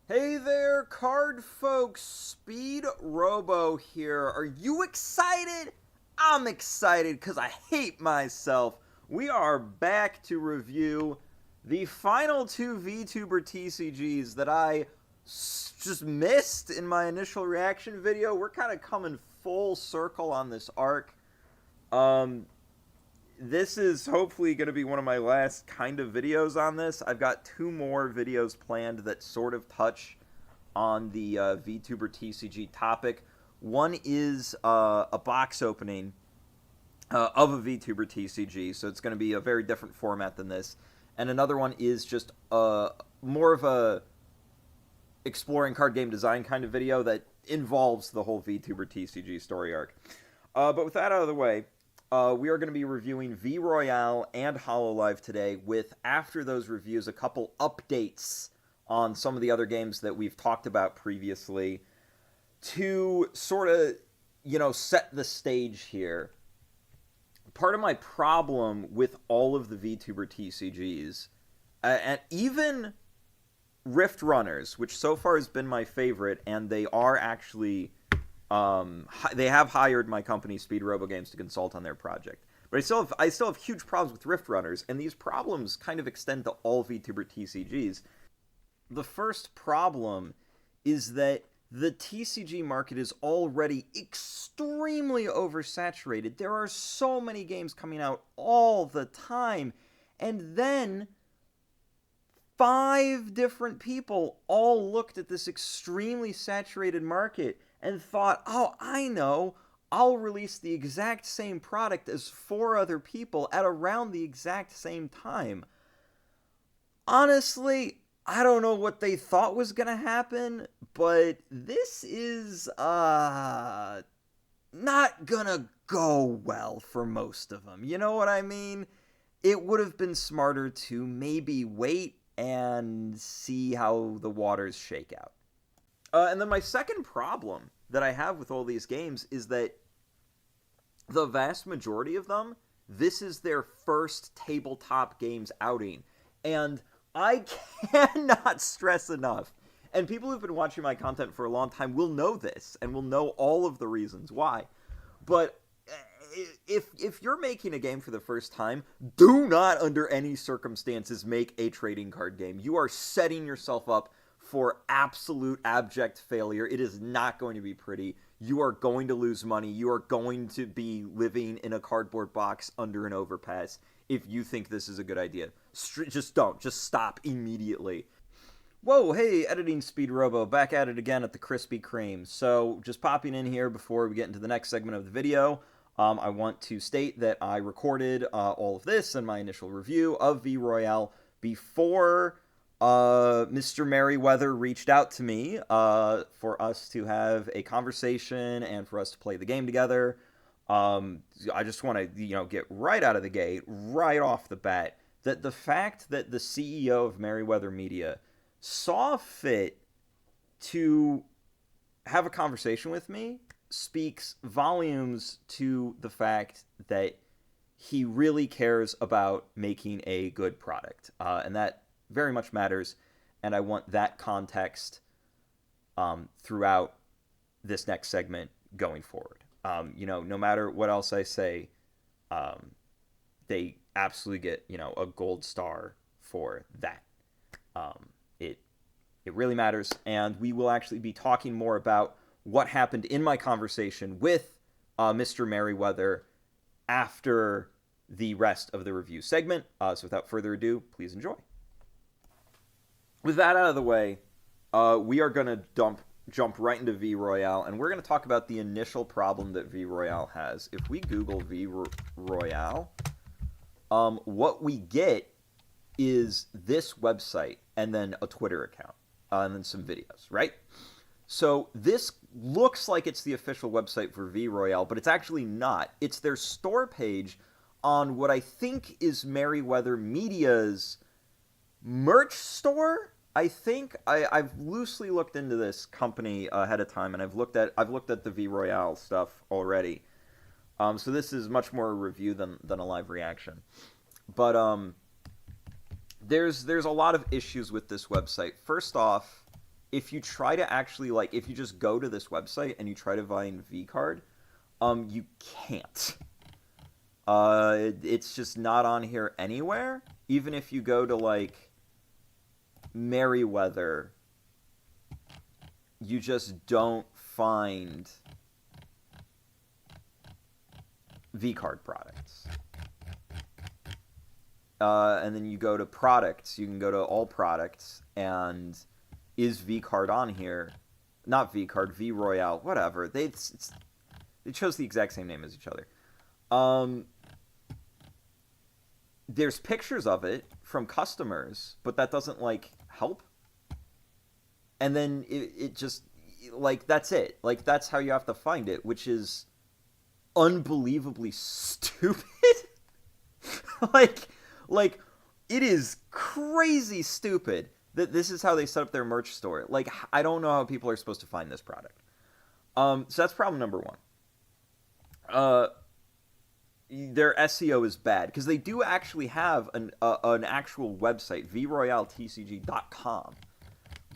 Hey there, card folks. Speedrobo here. Are you excited? I'm excited because I hate myself. We are back to review the final two VTuber TCGs that I just missed in my initial reaction video. We're kind of coming full circle on this arc. Um, this is hopefully going to be one of my last kind of videos on this. I've got two more videos planned that sort of touch on the VTuber TCG topic. One is a box opening of a VTuber TCG, so it's going to be a very different format than this. And another one is just more of a exploring card game design kind of video that involves the whole VTuber TCG story arc. But with that out of the way, we are going to be reviewing V Royale and Hololive today, with, after those reviews, a couple updates on some of the other games that we've talked about previously to sort of, set the stage here. Part of my problem with all of the VTuber TCGs, and even Rift Runners, which so far has been my favorite, and they are actually... they have hired my company, Speedrobo Games, to consult on their project. But I still have huge problems with Rift Runners, and these problems kind of extend to all VTuber TCGs. The first problem is that the TCG market is already extremely oversaturated. There are so many games coming out all the time, and then 5 different people all looked at this extremely saturated market and thought, oh, I know, I'll release the exact same product as 4 other people at around the exact same time. Honestly, I don't know what they thought was going to happen, but this is, not gonna go well for most of them. You know what I mean? It would have been smarter to maybe wait and see how the waters shake out. And then my second problem that I have with all these games is that the vast majority of them, this is their first tabletop games outing. And I cannot stress enough, and people who've been watching my content for a long time will know this, and will know all of the reasons why. But if you're making a game for the first time, do not under any circumstances make a trading card game. You are setting yourself up for absolute abject failure. It is not going to be pretty. You are going to lose money. You are going to be living in a cardboard box under an overpass if you think this is a good idea. Just don't. Just stop immediately. Whoa, hey, editing Speedrobo, back at it again at the Krispy Kreme. So, just popping in here before we get into the next segment of the video, I want to state that I recorded all of this and my initial review of V Royale before Mr. Merryweather reached out to me for us to have a conversation and for us to play the game together. I just want to, get right out of the gate, right off the bat, that the fact that the CEO of Merryweather Media saw fit to have a conversation with me speaks volumes to the fact that he really cares about making a good product. And that very much matters, and I want that context throughout this next segment going forward. No matter what else I say, they absolutely get, a gold star for that. It really matters, and we will actually be talking more about what happened in my conversation with Mr. Merryweather after the rest of the review segment. So without further ado, please enjoy. With that out of the way, we are going to jump right into V Royale, and we're going to talk about the initial problem that V Royale has. If we Google V Royale, what we get is this website and then a Twitter account and then some videos, right? So this looks like it's the official website for V Royale, but it's actually not. It's their store page on what I think is Merryweather Media's merch store. I think I've loosely looked into this company ahead of time, and I've looked at the V Royale stuff already. So this is much more a review than a live reaction. But there's a lot of issues with this website. First off, if you try to actually, like, if you just go to this website and you try to find VCard, you can't. It's just not on here anywhere. Even if you go to, like, Merryweather, you just don't find VCard products. And then you go to products, you can go to all products, and is VCard on here? Not VCard, V Royale, whatever. They chose the exact same name as each other. There's pictures of it from customers, but that doesn't, like, help. And then it just, like, that's it. Like, that's how you have to find it, which is unbelievably stupid. like, it is crazy stupid that this is how they set up their merch store. Like, I don't know how people are supposed to find this product. So that's problem number one. Their SEO is bad, because they do actually have an actual website, vroyaletcg.com.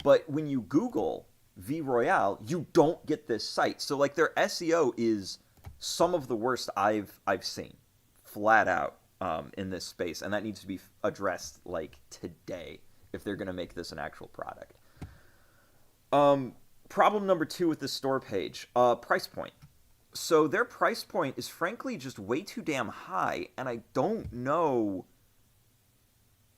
But when you Google VRoyale, you don't get this site. So, like, their SEO is some of the worst I've seen, flat out, in this space. And that needs to be addressed, like, today, if they're going to make this an actual product. Problem number two with this store page, price point. So their price point is frankly just way too damn high, and I don't know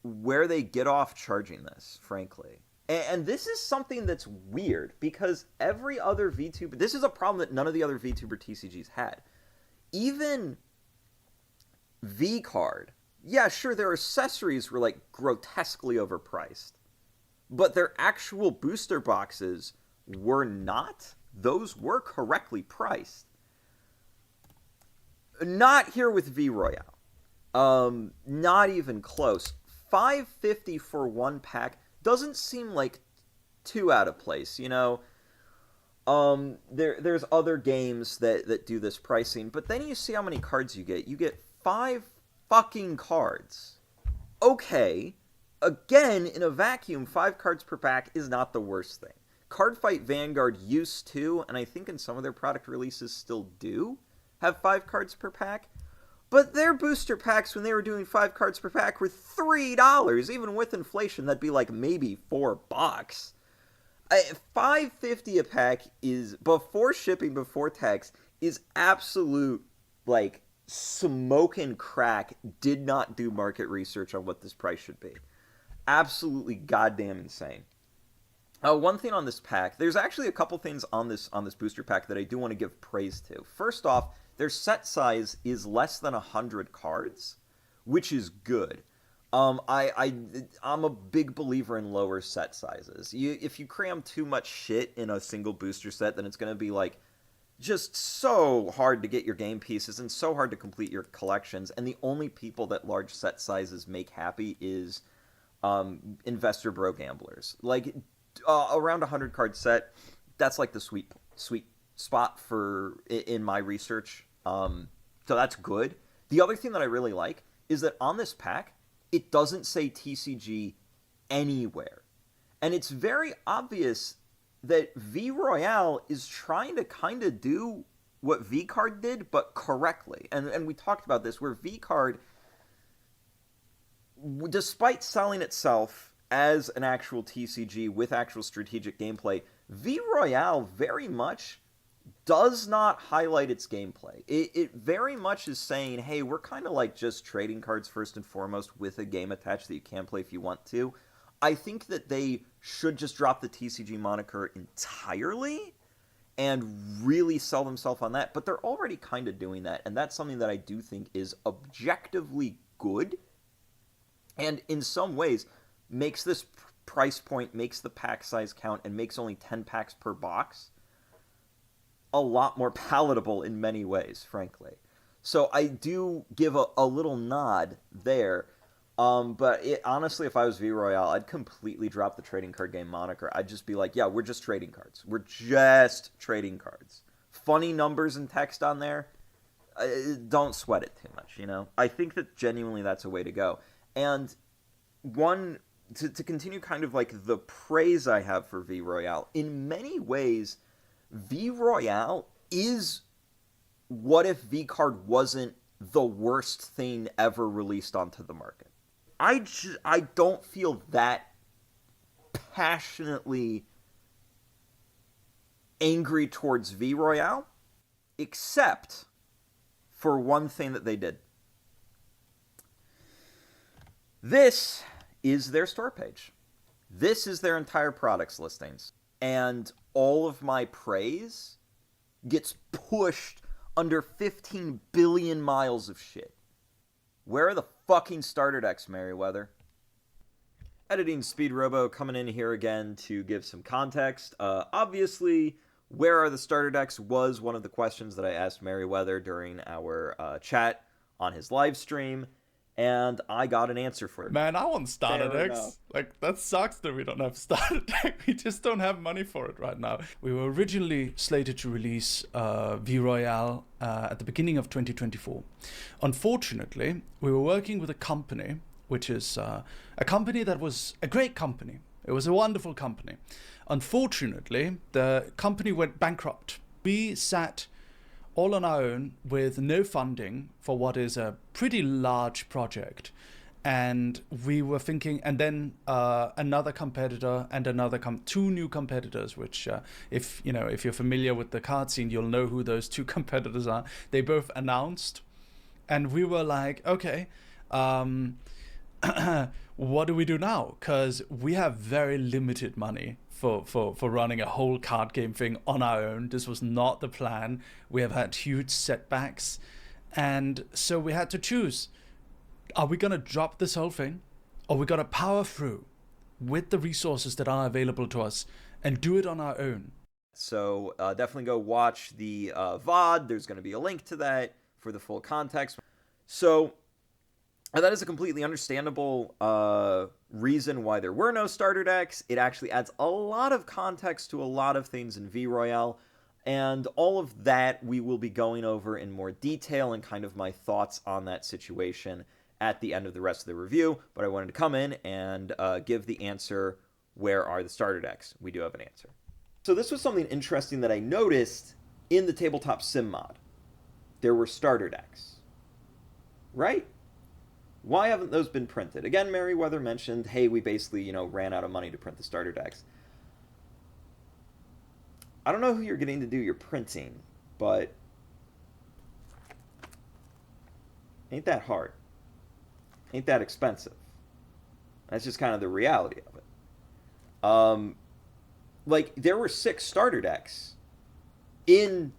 where they get off charging this, frankly. And this is something that's weird, because every other VTuber... This is a problem that none of the other VTuber TCGs had. Even VCard, yeah, sure, their accessories were, like, grotesquely overpriced. But their actual booster boxes were not. Those were correctly priced. Not here with VRoyale. Not even close. $5.50 for one pack doesn't seem like too out of place, you know? There's other games that do this pricing, but then you see how many cards you get. You get 5 fucking cards. Okay, again, in a vacuum, 5 cards per pack is not the worst thing. Cardfight Vanguard used to, and I think in some of their product releases still do, have 5 cards per pack. But their booster packs, when they were doing 5 cards per pack, were $3. Even with inflation, that'd be like maybe $4. $5.50 a pack is, before shipping, before tax, is absolute, like, smoking crack. Did not do market research on what this price should be. Absolutely goddamn insane. One thing on this pack, there's actually a couple things on this booster pack that I do want to give praise to. First off, their set size is less than 100 cards, which is good. I'm a big believer in lower set sizes. If you cram too much shit in a single booster set, then it's going to be, like, just so hard to get your game pieces and so hard to complete your collections. And the only people that large set sizes make happy is investor bro gamblers. Like, around 100 card set, that's like the sweet spot in my research. So that's good. The other thing that I really like is that on this pack, it doesn't say TCG anywhere. And it's very obvious that VRoyale is trying to kind of do what VCard did, but correctly. And we talked about this, where VCard, despite selling itself as an actual TCG with actual strategic gameplay, VRoyale very much does not highlight its gameplay. It very much is saying, hey, we're kind of like just trading cards first and foremost with a game attached that you can play if you want to. I think that they should just drop the TCG moniker entirely and really sell themselves on that. But they're already kind of doing that, and that's something that I do think is objectively good, and in some ways makes this price point, makes the pack size count, and makes only 10 packs per box a lot more palatable in many ways, frankly. So I do give a little nod there. But honestly, if I was VRoyale, I'd completely drop the trading card game moniker. I'd just be like, yeah, we're just trading cards. We're just trading cards. Funny numbers and text on there, don't sweat it too much, you know? I think that genuinely that's a way to go. And one to continue kind of like the praise I have for V Royale, in many ways, V Royale is what if VCard wasn't the worst thing ever released onto the market. I don't feel that passionately angry towards V Royale, except for one thing that they did. This is their store page. This is their entire products listings. And all of my praise gets pushed under 15 billion miles of shit. Where are the fucking starter decks, Merryweather? Editing Speedrobo coming in here again to give some context. Obviously, where are the starter decks was one of the questions that I asked Merryweather during our chat on his live stream. And I got an answer for it. Man, I want starter decks. Like, that sucks that we don't have starter deck. We just don't have money for it right now. We were originally slated to release V Royale at the beginning of 2024. Unfortunately, we were working with a company, which is a company that was a great company. It was a wonderful company. Unfortunately, the company went bankrupt. We sat all on our own with no funding for what is a pretty large project. And we were thinking, and then another competitor and two new competitors, which if you're familiar with the card scene, you'll know who those two competitors are. They both announced, and we were like, okay, what do we do now? Because we have very limited money for running a whole card game thing on our own. This was not the plan. We have had huge setbacks. And so we had to choose. Are we going to drop this whole thing? Or are we going to power through with the resources that are available to us and do it on our own? So definitely go watch the VOD. There's going to be a link to that for the full context. So that is a completely understandable reason why there were no starter decks. It actually adds a lot of context to a lot of things in V Royale, and all of that we will be going over in more detail and kind of my thoughts on that situation at the end of the rest of the review. But I wanted to come in and give the answer, where are the starter decks? We do have an answer. So this was something interesting that I noticed in the Tabletop Sim mod. There were starter decks, right? Why haven't those been printed? Again, Merryweather mentioned, hey, we basically, ran out of money to print the starter decks. I don't know who you're getting to do your printing, but ain't that hard. Ain't that expensive. That's just kind of the reality of it. Like, there were 6 starter decks in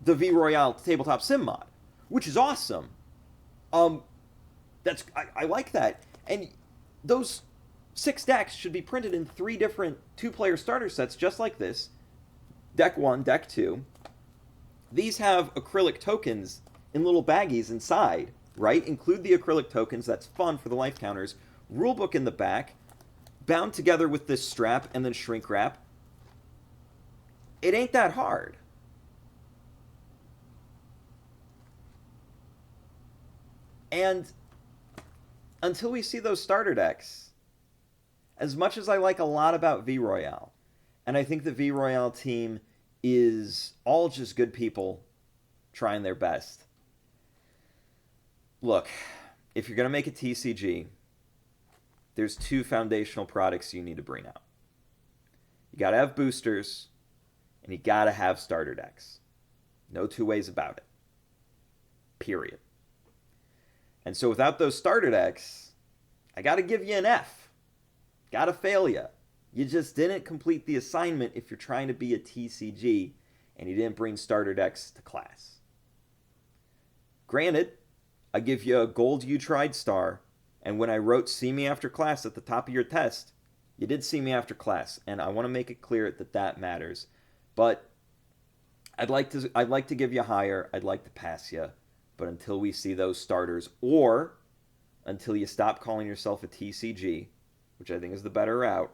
the V Royale Tabletop Sim mod, which is awesome. I like that. And those 6 decks should be printed in 3 different 2-player starter sets, just like this. Deck 1, Deck 2. These have acrylic tokens in little baggies inside, right? Include the acrylic tokens. That's fun for the life counters. Rulebook in the back, bound together with this strap and then shrink wrap. It ain't that hard. And until we see those starter decks, as much as I like a lot about V Royale, and I think the V Royale team is all just good people trying their best. Look, if you're going to make a TCG, there's 2 foundational products you need to bring out. You got to have boosters, and you got to have starter decks. No 2 ways about it. Period. And so without those starter decks, I got to give you an F. Got to fail you. You just didn't complete the assignment if you're trying to be a TCG and you didn't bring starter decks to class. Granted, I give you a gold you tried star, and when I wrote see me after class at the top of your test, you did see me after class, and I want to make it clear that that matters. But I'd like to give you higher, I'd like to pass you. But until we see those starters, or until you stop calling yourself a TCG, which I think is the better route,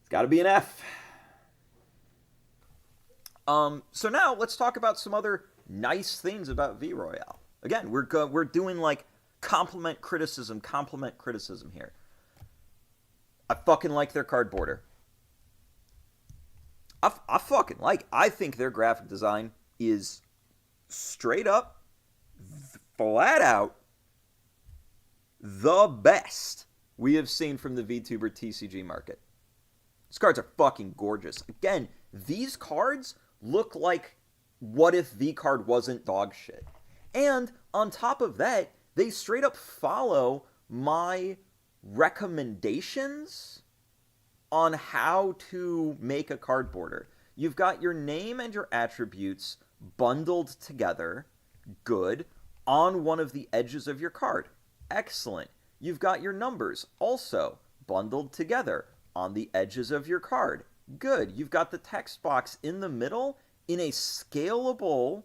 it's got to be an F. So now let's talk about some other nice things about V Royale. Again, we're doing like compliment criticism here. I fucking like their card border. I think their graphic design is straight up, flat out, the best we have seen from the VTuber TCG market. These cards are fucking gorgeous. Again, these cards look like what if VCard wasn't dog shit. And on top of that, they straight up follow my recommendations on how to make a card border. You've got your name and your attributes bundled together, good, on one of the edges of your card. Excellent. You've got your numbers also bundled together on the edges of your card. Good. You've got the text box in the middle in a scalable,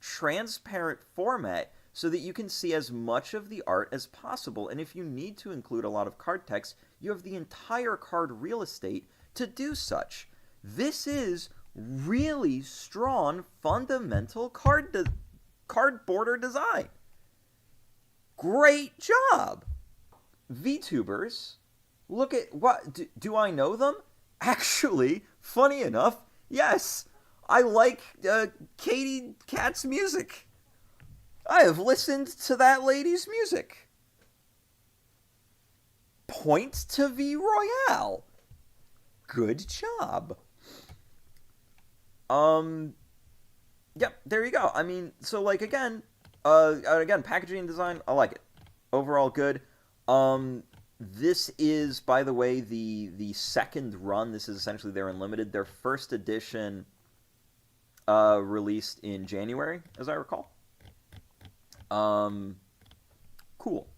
transparent format so that you can see as much of the art as possible. And if you need to include a lot of card text, you have the entire card real estate to do such. This is really strong, fundamental card border design. Great job! VTubers, look at what... Do I know them? Actually, funny enough, yes. I like Katie Cat's music. I have listened to that lady's music. Point to V Royale. Good job. Yep, there you go. I mean, so like again, packaging and design, I like it. Overall good. This is, by the way, the second run. This is essentially their Unlimited. Their first edition released in January, as I recall. Cool.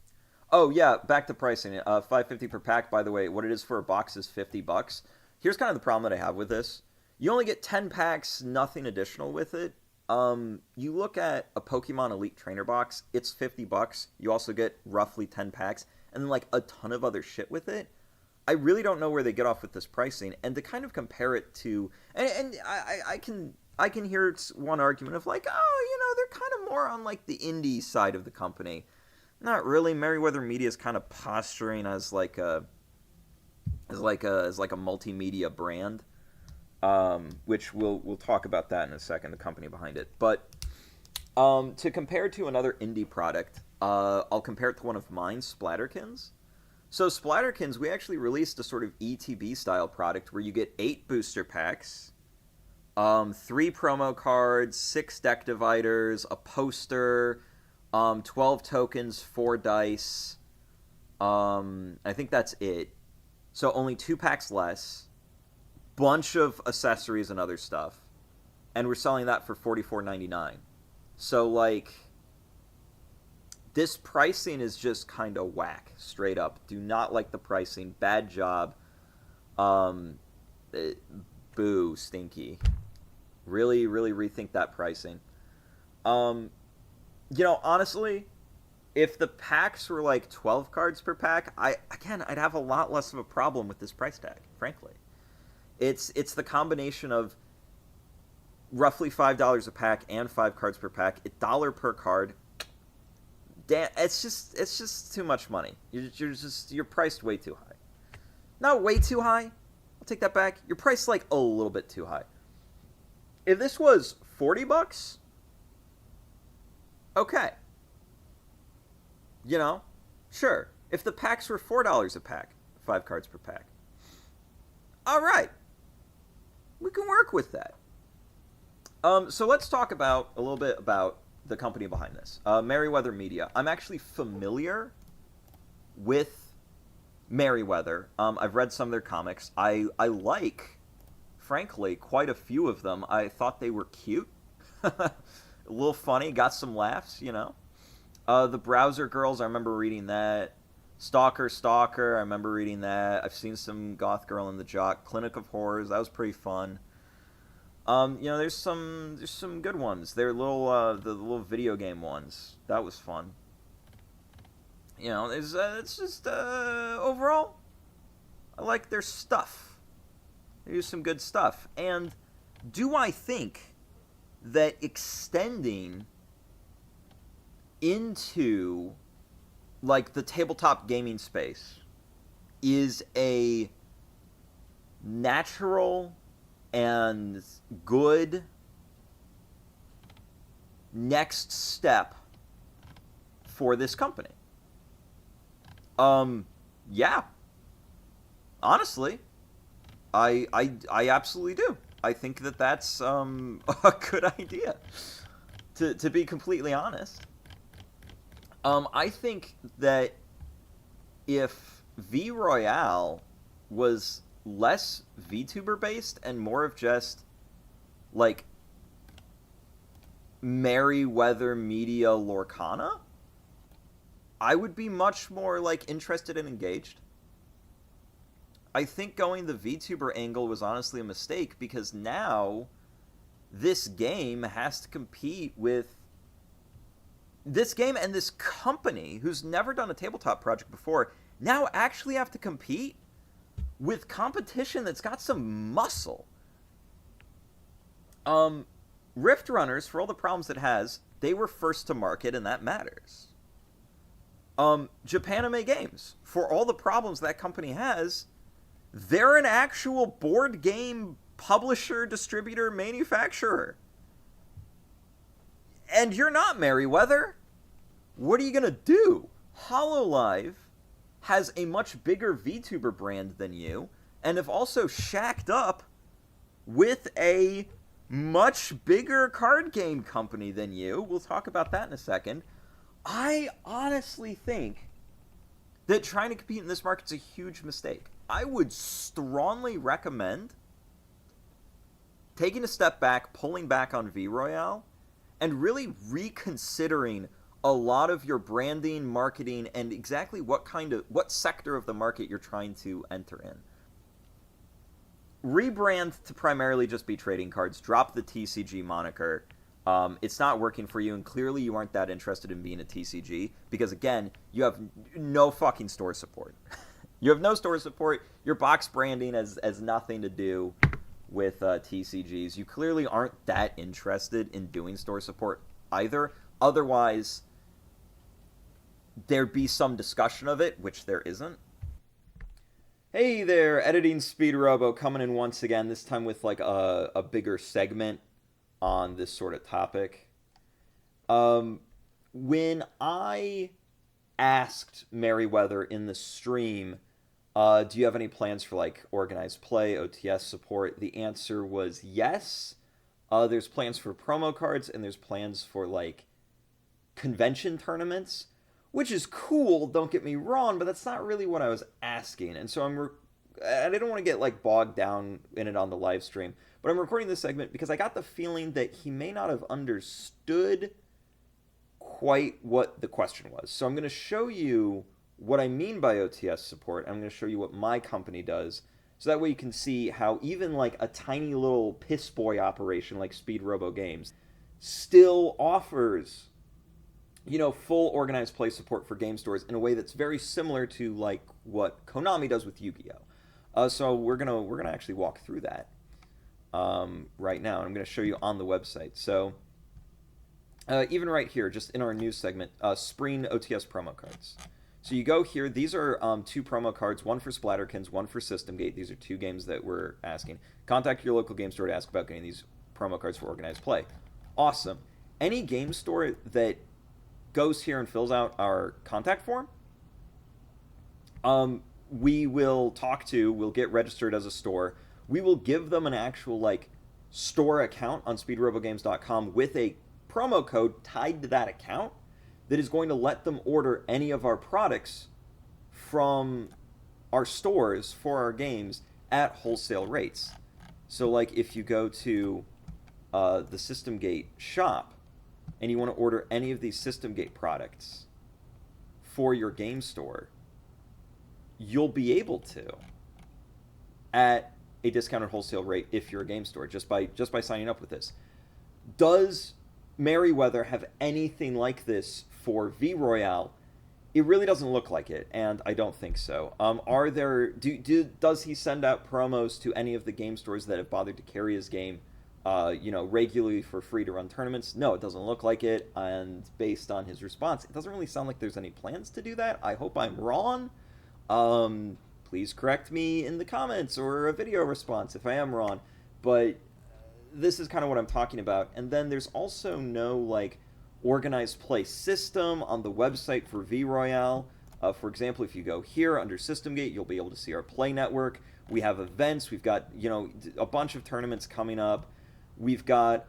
Oh yeah, back to pricing. $5.50 per pack. By the way, what it is for a box is $50. Here's kind of the problem that I have with this. You only get 10 packs, nothing additional with it. You look at a Pokemon Elite Trainer box, it's $50. You also get roughly 10 packs, and then like a ton of other shit with it. I really don't know where they get off with this pricing, and to kind of compare it to, and I can hear one argument of like, oh, they're kind of more on like the indie side of the company. Not really. Merryweather Media is kind of posturing as like a multimedia brand, which we'll talk about that in a second. The company behind it, but to compare to another indie product, I'll compare it to one of mine, Splatterkins. So Splatterkins, we actually released a sort of ETB style product where you get 8 booster packs, 3 promo cards, 6 deck dividers, a poster, 12 tokens, 4 dice. I think that's it. So only 2 packs less, bunch of accessories and other stuff, and we're selling that for $44.99. So like, this pricing is just kind of whack, straight up. Do not like the pricing. Bad job. Boo, stinky. Really, really rethink that pricing. Honestly, if the packs were like 12 cards per pack, I'd have a lot less of a problem with this price tag, frankly. It's the combination of roughly $5 a pack and 5 cards per pack, $1 per card. Damn, it's just too much money. You're priced way too high. Not way too high. I'll take that back. You're priced like a little bit too high. If this was $40, okay. Sure. If the packs were $4 a pack, 5 cards per pack, all right, we can work with that. So let's talk a little bit about the company behind this, Merryweather Media. I'm actually familiar with Merryweather. I've read some of their comics. I like, frankly, quite a few of them. I thought they were cute, a little funny, got some laughs, The Browser Girls, I remember reading that. Stalker, I remember reading that. I've seen some Goth Girl in the Jock. Clinic of Horrors, that was pretty fun. There's some good ones. They're the little video game ones. That was fun. It's just overall, I like their stuff. They do some good stuff. And do I think that extending into like the tabletop gaming space is a natural and good next step for this company. Yeah. Honestly, I absolutely do. I think that that's a good idea. To be completely honest, I think that if V Royale was less VTuber based and more of just like Merryweather Media Lorcana, I would be much more like interested and engaged. I think going the VTuber angle was honestly a mistake because now this game has to compete with this game, and this company who's never done a tabletop project before now actually have to compete with competition that's got some muscle. Rift Runners, for all the problems it has, they were first to market, and that matters. Japanime Games, for all the problems that company has, they're an actual board game publisher, distributor, manufacturer. And you're not, Merryweather. What are you gonna do? Hololive has a much bigger VTuber brand than you, and have also shacked up with a much bigger card game company than you. We'll talk about that in a second. I honestly think that trying to compete in this market's a huge mistake. I would strongly recommend taking a step back, pulling back on V Royale, and really reconsidering a lot of your branding, marketing, and exactly what sector of the market you're trying to enter in. Rebrand to primarily just be trading cards. Drop the TCG moniker. It's not working for you, and clearly you aren't that interested in being a TCG because, again, you have no fucking store support. You have no store support. Your box branding has nothing to do with TCGs. You clearly aren't that interested in doing store support either. Otherwise, there'd be some discussion of it, which there isn't. Hey there, Editing Speedrobo coming in once again, this time with like a bigger segment on this sort of topic. When I asked Merryweather in the stream, do you have any plans for like organized play, OTS support? The answer was yes. There's plans for promo cards, and there's plans for like convention tournaments, which is cool, don't get me wrong, but that's not really what I was asking. And so I didn't want to get like bogged down in it on the live stream, but I'm recording this segment because I got the feeling that he may not have understood quite what the question was. So I'm going to show you what I mean by OTS support. I'm going to show you what my company does, so that way you can see how even like a tiny little piss boy operation like Speedrobo Games still offers, you know, full organized play support for game stores in a way that's very similar to like what Konami does with Yu-Gi-Oh. So we're gonna actually walk through that right now. I'm gonna show you on the website. So even right here, just in our news segment, Spring OTS promo cards. So you go here. These are 2 promo cards, one for Splatterkins, one for Systemgate. These are 2 games that we're asking. Contact your local game store to ask about getting these promo cards for organized play. Awesome. Any game store that goes here and fills out our contact form, we'll get registered as a store. We will give them an actual like store account on speedrobogames.com with a promo code tied to that account that is going to let them order any of our products from our stores for our games at wholesale rates. So like if you go to the Systemgate shop and you want to order any of these Systemgate products for your game store, you'll be able to at a discounted wholesale rate if you're a game store, just by signing up with this. Does Merryweather have anything like this for V Royale? It really doesn't look like it, and I don't think so. Are there? Does he send out promos to any of the game stores that have bothered to carry his game regularly for free to run tournaments? No, it doesn't look like it. And based on his response, it doesn't really sound like there's any plans to do that. I hope I'm wrong. Please correct me in the comments or a video response if I am wrong. But this is kind of what I'm talking about. And then there's also no, like, organized play system on the website for V-Royale. For example, if you go here under System Gate, you'll be able to see our play network. We have events. We've got, a bunch of tournaments coming up. We've got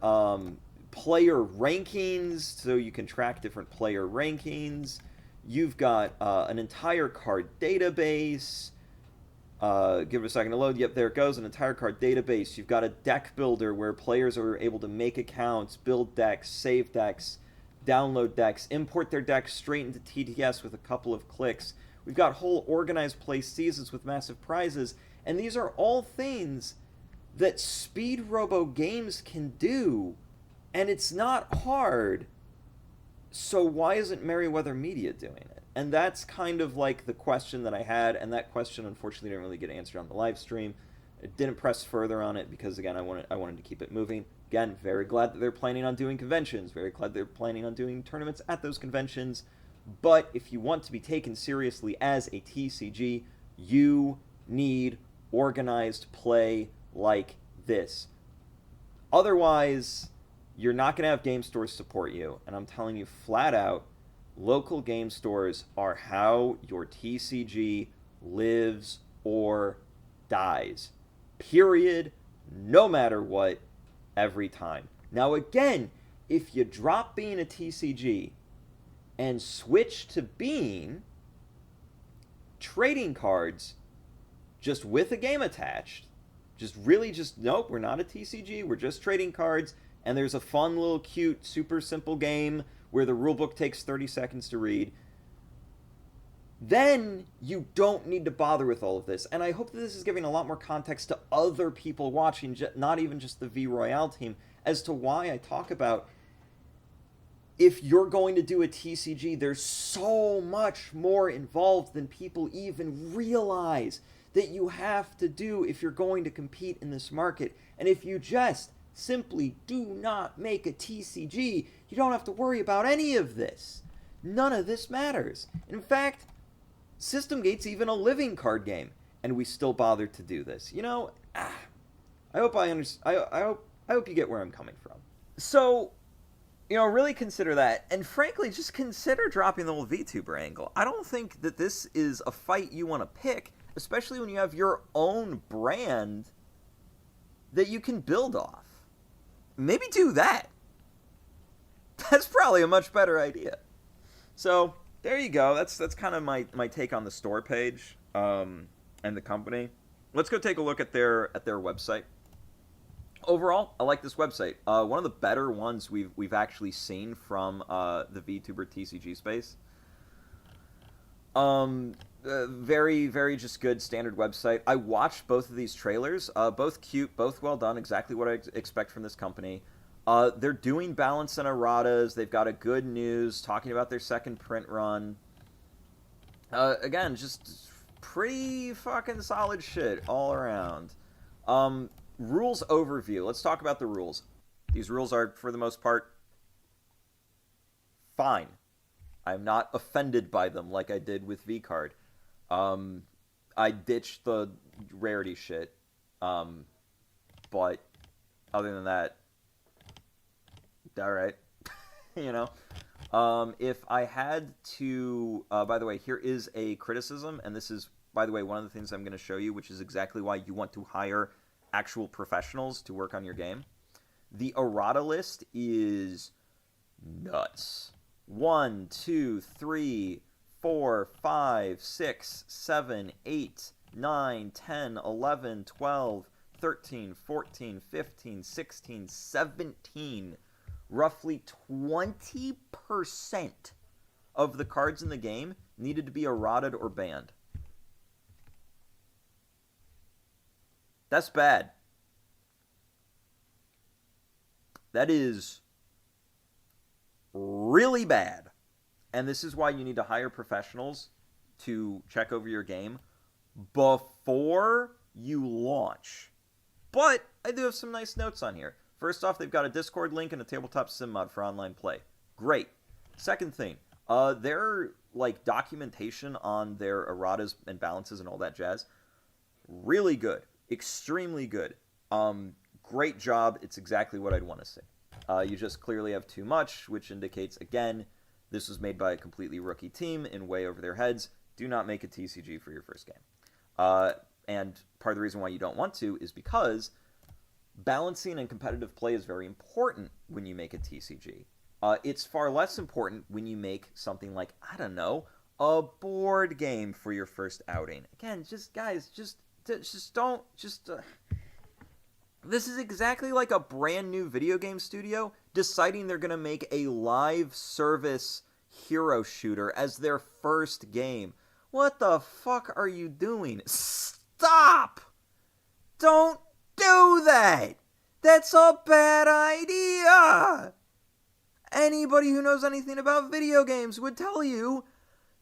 player rankings, so you can track different player rankings. You've got an entire card database. Give it a second to load. Yep, there it goes, an entire card database. You've got a deck builder where players are able to make accounts, build decks, save decks, download decks, import their decks straight into TTS with a couple of clicks. We've got whole organized play seasons with massive prizes, and these are all things that Speedrobo games can do, and it's not hard. So why isn't Merryweather Media doing it? And that's kind of like the question that I had, and that question unfortunately didn't really get answered on the live stream. I didn't press further on it because, again, I wanted to keep it moving. Again, very glad that they're planning on doing conventions. Very glad they're planning on doing tournaments at those conventions. But if you want to be taken seriously as a TCG, you need organized play like this. Otherwise, you're not going to have game stores support you. And I'm telling you flat out, local game stores are how your TCG lives or dies. Period. No matter what, every time. Now again, if you drop being a TCG and switch to being trading cards just with a game attached, nope, we're not a TCG, we're just trading cards, and there's a fun little cute super simple game where the rulebook takes 30 seconds to read, then you don't need to bother with all of this. And I hope that this is giving a lot more context to other people watching, not even just the V-Royale team, as to why I talk about if you're going to do a TCG, there's so much more involved than people even realize that you have to do if you're going to compete in this market. And if you just simply do not make a TCG, you don't have to worry about any of this. None of this matters. In fact, System Gate's even a living card game, and we still bother to do this. I hope I hope you get where I'm coming from. So, really consider that, and frankly, just consider dropping the whole VTuber angle. I don't think that this is a fight you want to pick, especially when you have your own brand that you can build off. Maybe do that. That's probably a much better idea. So, there you go. That's kind of my take on the store page and the company. Let's go take a look at their website. Overall, I like this website. One of the better ones we've actually seen from the VTuber TCG space. Very, very just good standard website. I watched both of these trailers. Both cute, both well done. Exactly what I expect from this company. They're doing balance and erratas. They've got a good news talking about their second print run. Again, just pretty fucking solid shit all around. Rules overview. Let's talk about the rules. These rules are, for the most part, fine. I'm not offended by them like I did with VCard. I ditched the rarity shit. But other than that, alright. If I had to... by the way, here is a criticism, and this is, by the way, one of the things I'm going to show you, which is exactly why you want to hire actual professionals to work on your game. The errata list is nuts. 1, 2, 3, 4, 5, 6, 7, 8, 9, 10, 11, 12, 13, 14, 15, 16, 17. Roughly 20% of the cards in the game needed to be errated or banned. That's bad. That is really bad. And this is why you need to hire professionals to check over your game before you launch. But I do have some nice notes on here. First off, they've got a Discord link and a tabletop sim mod for online play. Great. Second thing, their like documentation on their erratas and balances and all that jazz, really good. Extremely good. Great job. It's exactly what I'd want to see. You just clearly have too much, which indicates, again, this was made by a completely rookie team and way over their heads. Do not make a TCG for your first game. And part of the reason why you don't want to is because balancing and competitive play is very important when you make a TCG. It's far less important when you make something like, I don't know, a board game for your first outing. Again, just guys, just don't, this is exactly like a brand new video game studio deciding they're going to make a live service hero shooter as their first game. What the fuck are you doing? Stop! Don't do that! That's a bad idea! Anybody who knows anything about video games would tell you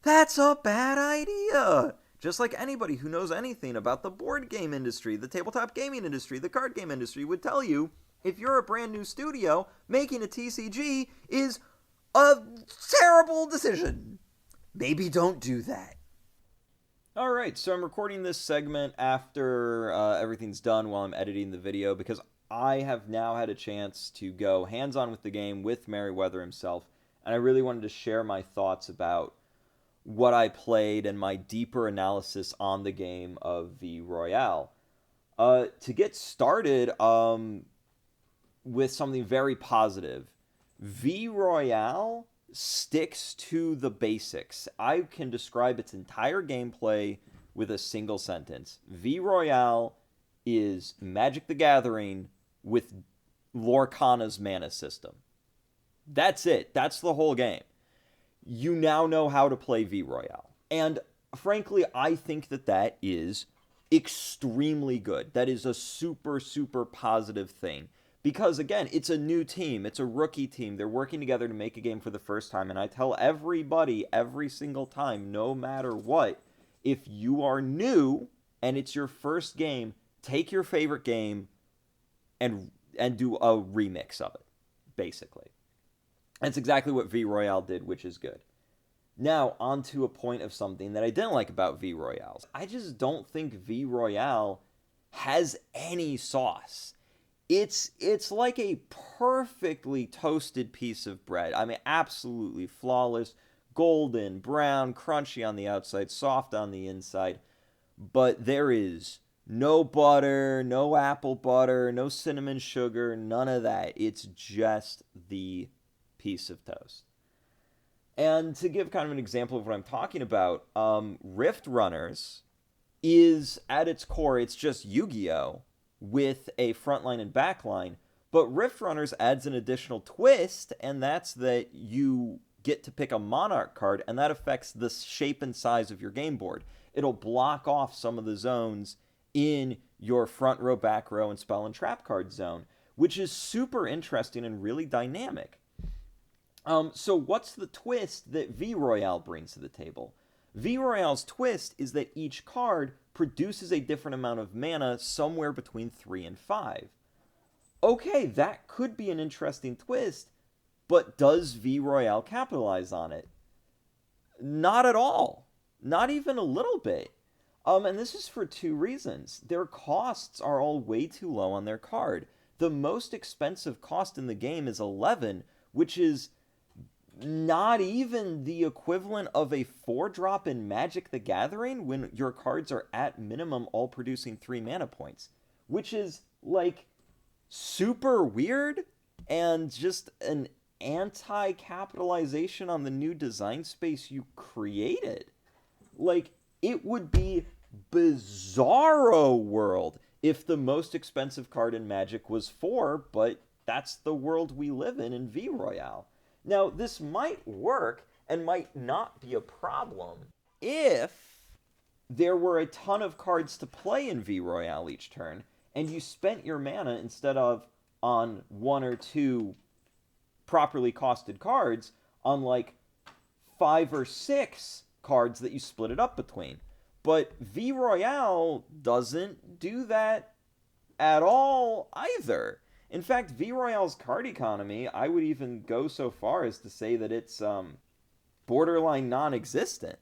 that's a bad idea. Just like anybody who knows anything about the board game industry, the tabletop gaming industry, the card game industry would tell you, if you're a brand new studio, making a TCG is a terrible decision. Maybe don't do that. Alright, so I'm recording this segment after everything's done while I'm editing the video because I have now had a chance to go hands-on with the game with Merryweather himself, and I really wanted to share my thoughts about what I played and my deeper analysis on the game of V Royale. To get started with something very positive, V Royale sticks to the basics. I can describe its entire gameplay with a single sentence. V Royale is Magic the Gathering with Lorcana's mana system. That's it. That's the whole game. You now know how to play V Royale. And frankly, I think that is extremely good. That is a super, super positive thing. Because, again, it's a new team. It's a rookie team. They're working together to make a game for the first time. And I tell everybody every single time, no matter what, if you are new and it's your first game, take your favorite game and do a remix of it, basically. That's exactly what V Royale did, which is good. Now, on to a point of something that I didn't like about V Royale. I just don't think V Royale has any sauce. It's like a perfectly toasted piece of bread. I mean, absolutely flawless, golden, brown, crunchy on the outside, soft on the inside. But there is no butter, no apple butter, no cinnamon sugar, none of that. It's just the piece of toast. And to give kind of an example of what I'm talking about, Rift Runners is, at its core, it's just Yu-Gi-Oh! With a frontline and backline, but Rift Runners adds an additional twist, and that's that you get to pick a Monarch card, and that affects the shape and size of your game board. It'll block off some of the zones in your front row, back row, and spell and trap card zone, which is super interesting and really dynamic. So what's the twist that V Royale brings to the table? V Royale's twist is that each card produces a different amount of mana, somewhere between 3 and 5. Okay, that could be an interesting twist, but does V Royale capitalize on it? Not at all. Not even a little bit. And this is for two reasons. Their costs are all way too low on their card. The most expensive cost in the game is 11, which is not even the equivalent of a 4-drop in Magic the Gathering when your cards are at minimum all producing 3 mana points, which is like super weird and just an anti-capitalization on the new design space you created. Like, it would be bizarro world if the most expensive card in Magic was 4, but that's the world we live in V Royale. Now, this might work and might not be a problem if there were a ton of cards to play in V Royale each turn, and you spent your mana instead of on 1 or 2 properly costed cards on like 5 or 6 cards that you split it up between. But V Royale doesn't do that at all either. In fact, V Royale's card economy, I would even go so far as to say that it's borderline non-existent.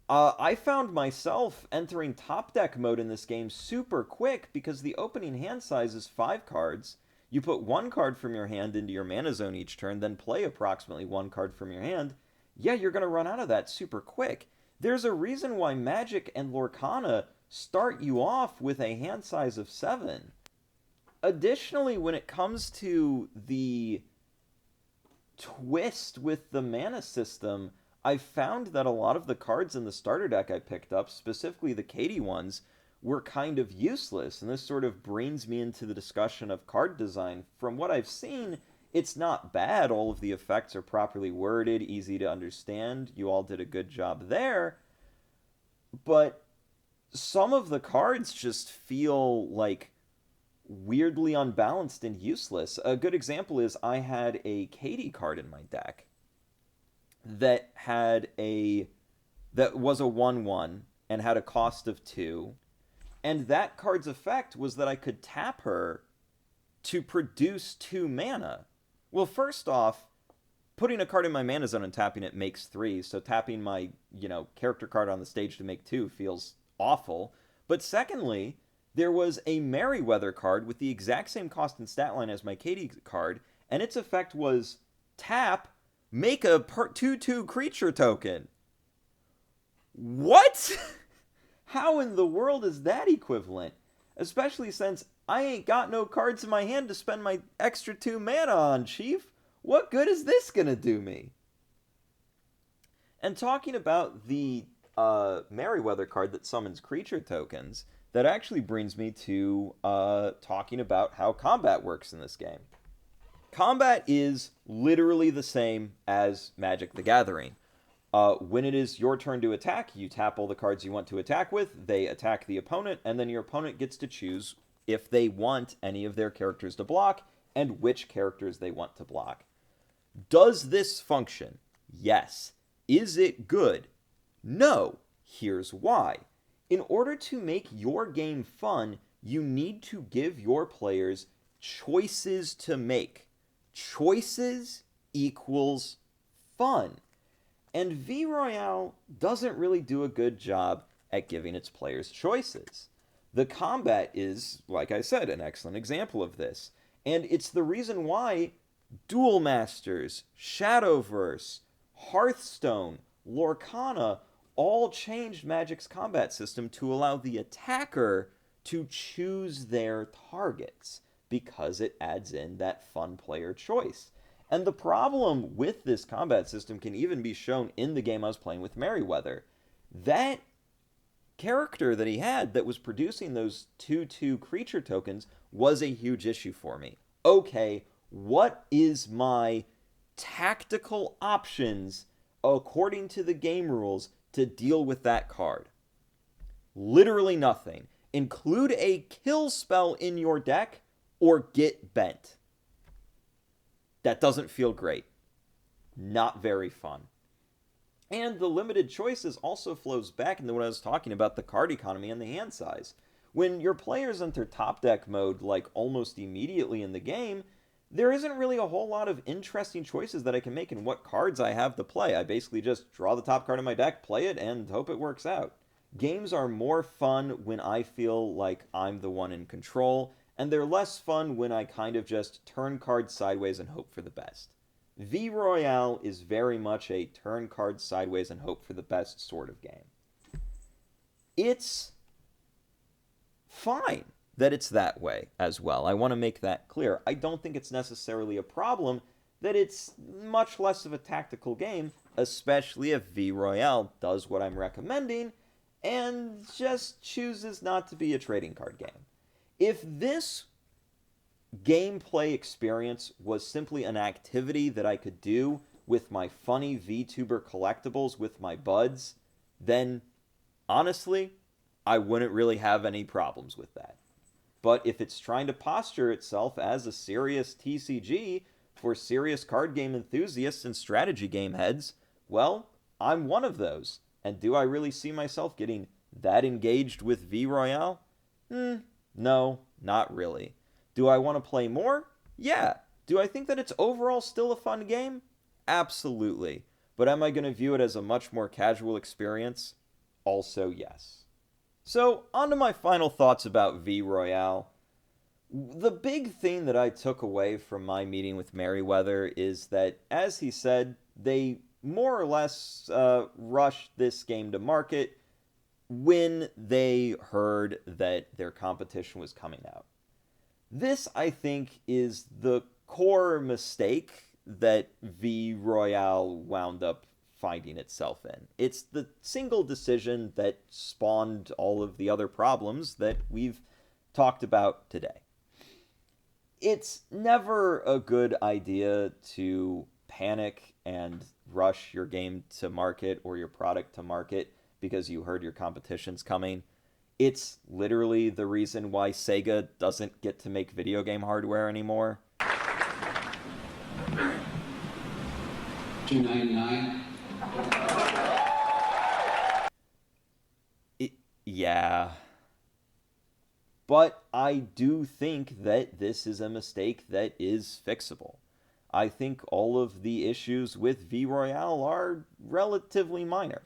I found myself entering top deck mode in this game super quick because the opening hand size is 5 cards. You put 1 card from your hand into your mana zone each turn, then play approximately 1 card from your hand. Yeah, you're going to run out of that super quick. There's a reason why Magic and Lorcana start you off with a hand size of 7. Additionally, when it comes to the twist with the mana system, I found that a lot of the cards in the starter deck I picked up, specifically the Katie ones, were kind of useless. And this sort of brings me into the discussion of card design. From what I've seen, it's not bad. All of the effects are properly worded, easy to understand. You all did a good job there. But some of the cards just feel like weirdly unbalanced and useless. A good example is I had a Katie card in my deck that was a 1/1 and had a cost of 2. And that card's effect was that I could tap her to produce 2 mana. Well, first off, putting a card in my mana zone and tapping it makes 3, so tapping my, character card on the stage to make 2 feels awful. But secondly, there was a Merryweather card with the exact same cost and stat line as my Katie card, and its effect was tap, make a 2/2 creature token. What? How in the world is that equivalent? Especially since I ain't got no cards in my hand to spend my extra 2 mana on, Chief. What good is this gonna do me? And talking about the Merryweather card that summons creature tokens, that actually brings me to talking about how combat works in this game. Combat is literally the same as Magic the Gathering. When it is your turn to attack, you tap all the cards you want to attack with, they attack the opponent, and then your opponent gets to choose if they want any of their characters to block and which characters they want to block. Does this function? Yes. Is it good? No. Here's why. In order to make your game fun, you need to give your players choices to make. Choices equals fun. And V Royale doesn't really do a good job at giving its players choices. The combat is, like I said, an excellent example of this. And it's the reason why Duel Masters, Shadowverse, Hearthstone, Lorcana all changed Magic's combat system to allow the attacker to choose their targets, because it adds in that fun player choice. And the problem with this combat system can even be shown in the game I was playing with Merryweather. That character that he had that was producing those 2/2 creature tokens was a huge issue for me. Okay, what is my tactical options according to the game rules to deal with that card? Literally nothing. Include a kill spell in your deck or get bent. That doesn't feel great. Not very fun. And the limited choices also flows back into what I was talking about, the card economy and the hand size. When your players enter top deck mode like almost immediately in the game, there isn't really a whole lot of interesting choices that I can make in what cards I have to play. I basically just draw the top card in my deck, play it, and hope it works out. Games are more fun when I feel like I'm the one in control, and they're less fun when I kind of just turn cards sideways and hope for the best. V Royale is very much a turn cards sideways and hope for the best sort of game. It's fine that it's that way as well. I want to make that clear. I don't think it's necessarily a problem that it's much less of a tactical game, especially if V Royale does what I'm recommending and just chooses not to be a trading card game. If this gameplay experience was simply an activity that I could do with my funny VTuber collectibles with my buds, then honestly, I wouldn't really have any problems with that. But if it's trying to posture itself as a serious TCG for serious card game enthusiasts and strategy game heads, well, I'm one of those. And do I really see myself getting that engaged with V Royale? No, not really. Do I want to play more? Yeah. Do I think that it's overall still a fun game? Absolutely. But am I going to view it as a much more casual experience? Also, yes. So, on to my final thoughts about V Royale. The big thing that I took away from my meeting with Merryweather is that, as he said, they more or less rushed this game to market when they heard that their competition was coming out. This, I think, is the core mistake that V Royale wound up finding itself in. It's the single decision that spawned all of the other problems that we've talked about today. It's never a good idea to panic and rush your game to market or your product to market because you heard your competition's coming. It's literally the reason why Sega doesn't get to make video game hardware anymore. $2.99. Yeah. But I do think that this is a mistake that is fixable. I think all of the issues with V Royale are relatively minor.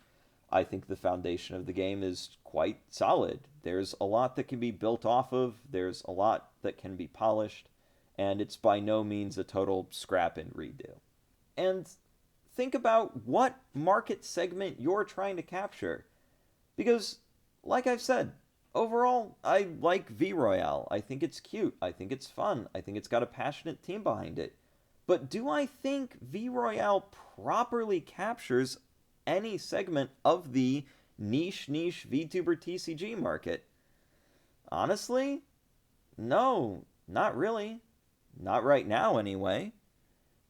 I think the foundation of the game is quite solid. There's a lot that can be built off of, there's a lot that can be polished, and it's by no means a total scrap and redo. And think about what market segment you're trying to capture. Because, like I've said, overall, I like V Royale. I think it's cute. I think it's fun. I think it's got a passionate team behind it. But do I think V Royale properly captures any segment of the niche VTuber TCG market? Honestly, no, not really. Not right now, anyway.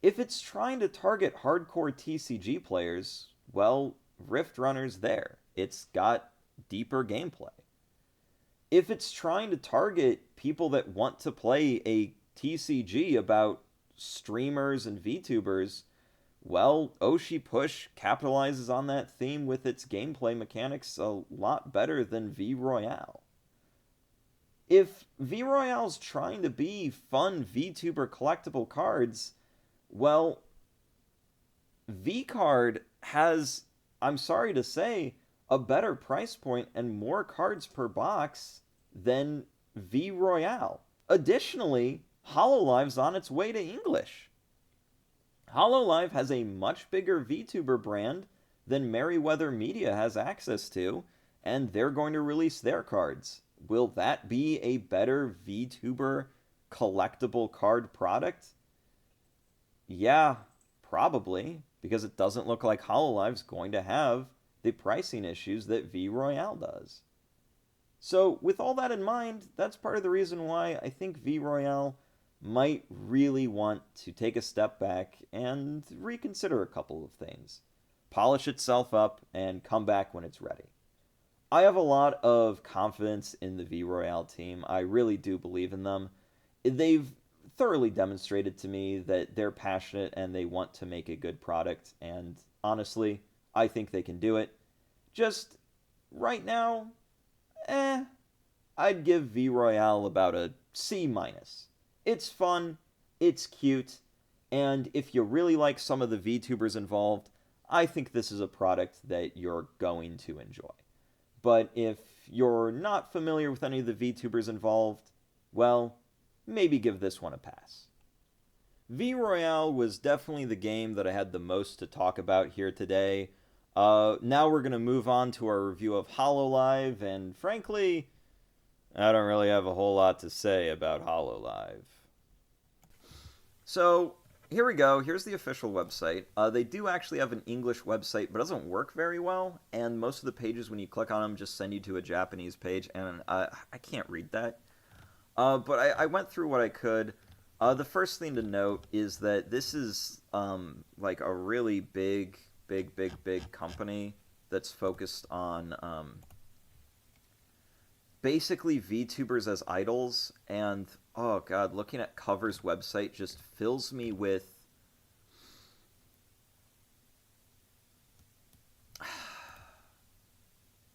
If it's trying to target hardcore TCG players, well, Rift Runner's there. It's got deeper gameplay. If it's trying to target people that want to play a TCG about streamers and VTubers, well, Oshi Push capitalizes on that theme with its gameplay mechanics a lot better than V Royale. If V Royale's trying to be fun VTuber collectible cards, well, VCard has, I'm sorry to say, a better price point and more cards per box than V Royale. Additionally, Hololive's on its way to English. Hololive has a much bigger VTuber brand than Merryweather Media has access to, and they're going to release their cards. Will that be a better VTuber collectible card product? Yeah, probably, because it doesn't look like Hololive's going to have the pricing issues that V Royale does. So, with all that in mind, that's part of the reason why I think V Royale might really want to take a step back and reconsider a couple of things. Polish itself up and come back when it's ready. I have a lot of confidence in the V Royale team. I really do believe in them. They've thoroughly demonstrated to me that they're passionate and they want to make a good product, and honestly, I think they can do it. Just right now, I'd give V Royale about a C-. It's fun, it's cute, and if you really like some of the VTubers involved, I think this is a product that you're going to enjoy. But if you're not familiar with any of the VTubers involved, well, maybe give this one a pass. V Royale was definitely the game that I had the most to talk about here today. Now we're going to move on to our review of Hololive, and frankly, I don't really have a whole lot to say about Hololive. So, here we go. Here's the official website. They do actually have an English website, but it doesn't work very well, and most of the pages, when you click on them, just send you to a Japanese page, and I can't read that. But I went through what I could. The first thing to note is that this is like a really big company that's focused on basically VTubers as idols, and oh god, looking at Cover's website just fills me with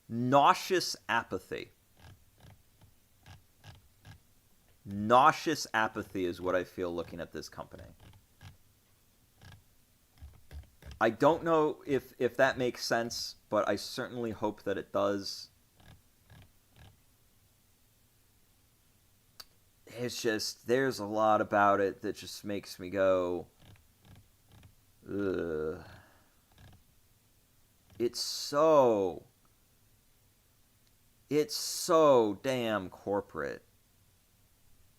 nauseous apathy. Nauseous apathy is what I feel looking at this company. I don't know if that makes sense, but I certainly hope that it does. It's just, there's a lot about it that just makes me go, ugh. It's so damn corporate.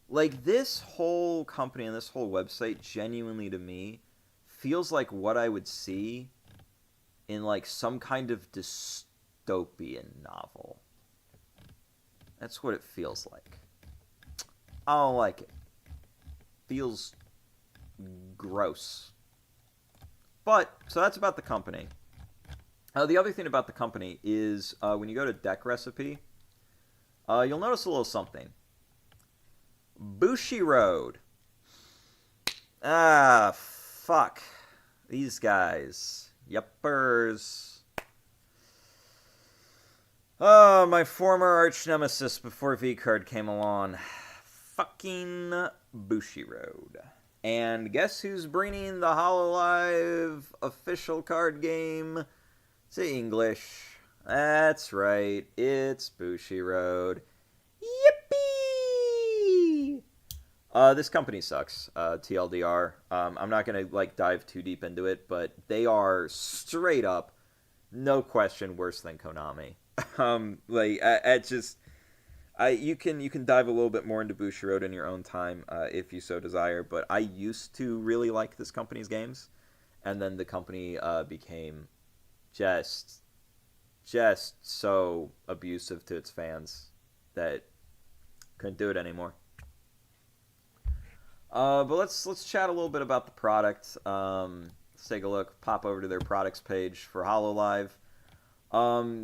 Like, this whole company and this whole website, genuinely to me, feels like what I would see in, like, some kind of dystopian novel. That's what it feels like. I don't like it. Feels gross. But, so that's about the company. The other thing about the company is when you go to deck recipe, you'll notice a little something. Bushiroad. Ah, fuck. These guys. Yuppers. Oh, my former arch nemesis before VCard came along. Fucking Bushiroad. And guess who's bringing the Hololive official card game to English? That's right, it's Bushiroad. Yippee! This company sucks, TLDR. I'm not gonna, like, dive too deep into it, but they are straight up, no question, worse than Konami. You can dive a little bit more into Bushiroad in your own time, if you so desire, but I used to really like this company's games, and then the company became just so abusive to its fans that couldn't do it anymore. But let's chat a little bit about the product. Let's take a look. Pop over to their products page for Hololive.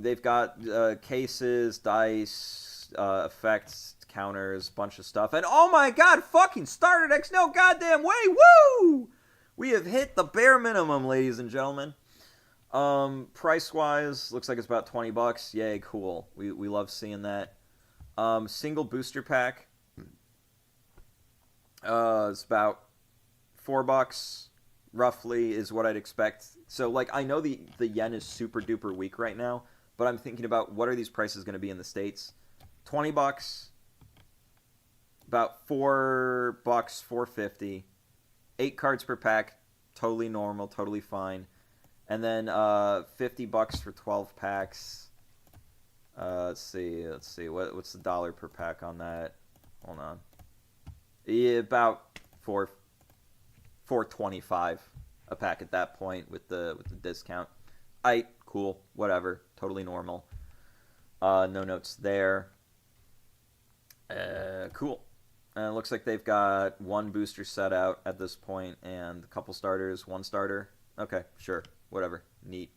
They've got cases, dice, effects, counters, bunch of stuff, and oh my god, fucking starter decks, no goddamn way, woo! We have hit the bare minimum, ladies and gentlemen. Price-wise, looks like it's about $20. Yay, cool. We love seeing that. Single booster pack. It's about $4, roughly, is what I'd expect. So, like, I know the yen is super duper weak right now, but I'm thinking about what are these prices going to be in the States. $20, about $4, $4.50. 8 cards per pack, totally normal, totally fine. And then $50 for 12 packs. Let's see. What's the dollar per pack on that? Hold on. Yeah, about $4.25 a pack at that point with the discount. Cool, whatever, totally normal. No notes there. Cool. It looks like they've got one booster set out at this point and a couple starters, one starter. Okay, sure. Whatever. Neat.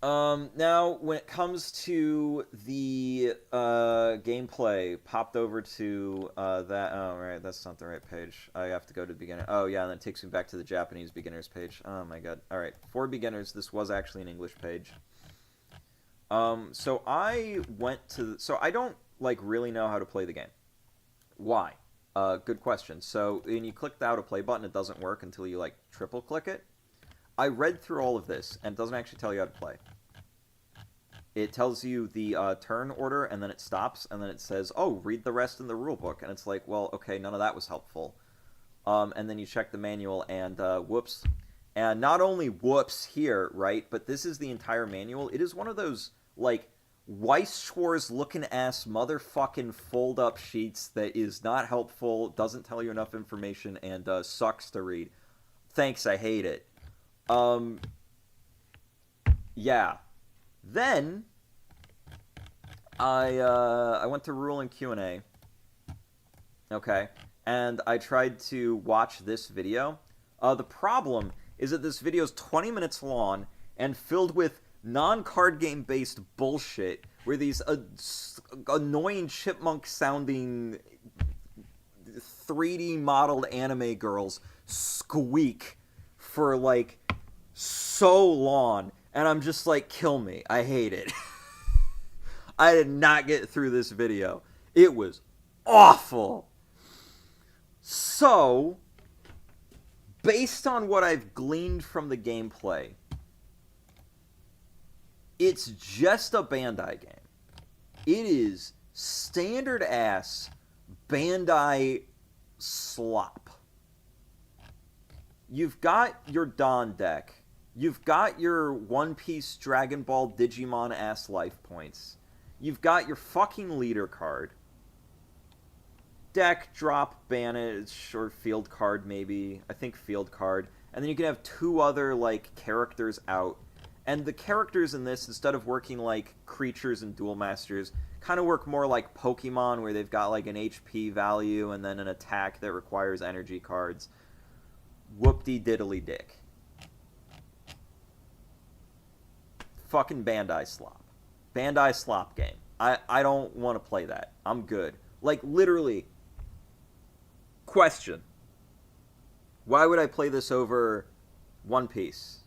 Now, when it comes to the gameplay, popped over to that. Oh, right, that's not the right page. I have to go to beginner. Oh, yeah, and then it takes me back to the Japanese beginners page. Oh, my God. All right, for beginners, this was actually an English page. So I went to. So I don't, like, really know how to play the game. Why? Good question. So when you click the how to play button, it doesn't work until you, like, triple click it. I read through all of this, and it doesn't actually tell you how to play. It tells you the turn order, and then it stops, and then it says, oh, read the rest in the rulebook. And it's like, well, okay, none of that was helpful. And then you check the manual, and whoops. And not only whoops here, right, but this is the entire manual. It is one of those, like, Weiss Schwarz looking ass motherfucking fold up sheets that is not helpful, doesn't tell you enough information, and sucks to read. Thanks, I hate it. Yeah. Then I went to Rule and Q&A. Okay. And I tried to watch this video. The problem is that this video is 20 minutes long and filled with non-card game based bullshit where these annoying chipmunk sounding 3D modeled anime girls squeak for like so long, and I'm just like, kill me. I hate it. I did not get through this video. It was awful. So, based on what I've gleaned from the gameplay, it's just a Bandai game. It is standard ass Bandai slop. You've got your Dawn deck. You've got your One Piece Dragon Ball Digimon ass life points. You've got your fucking leader card. Deck, drop, banish, or field card maybe. I think field card. And then you can have 2 other, like, characters out. And the characters in this, instead of working like creatures and duel masters, kind of work more like Pokemon, where they've got like an HP value and then an attack that requires energy cards. Whoop-de-diddly-dick. Fucking Bandai slop. Bandai slop game. I don't want to play that. I'm good. Like, literally. Question. Why would I play this over One Piece?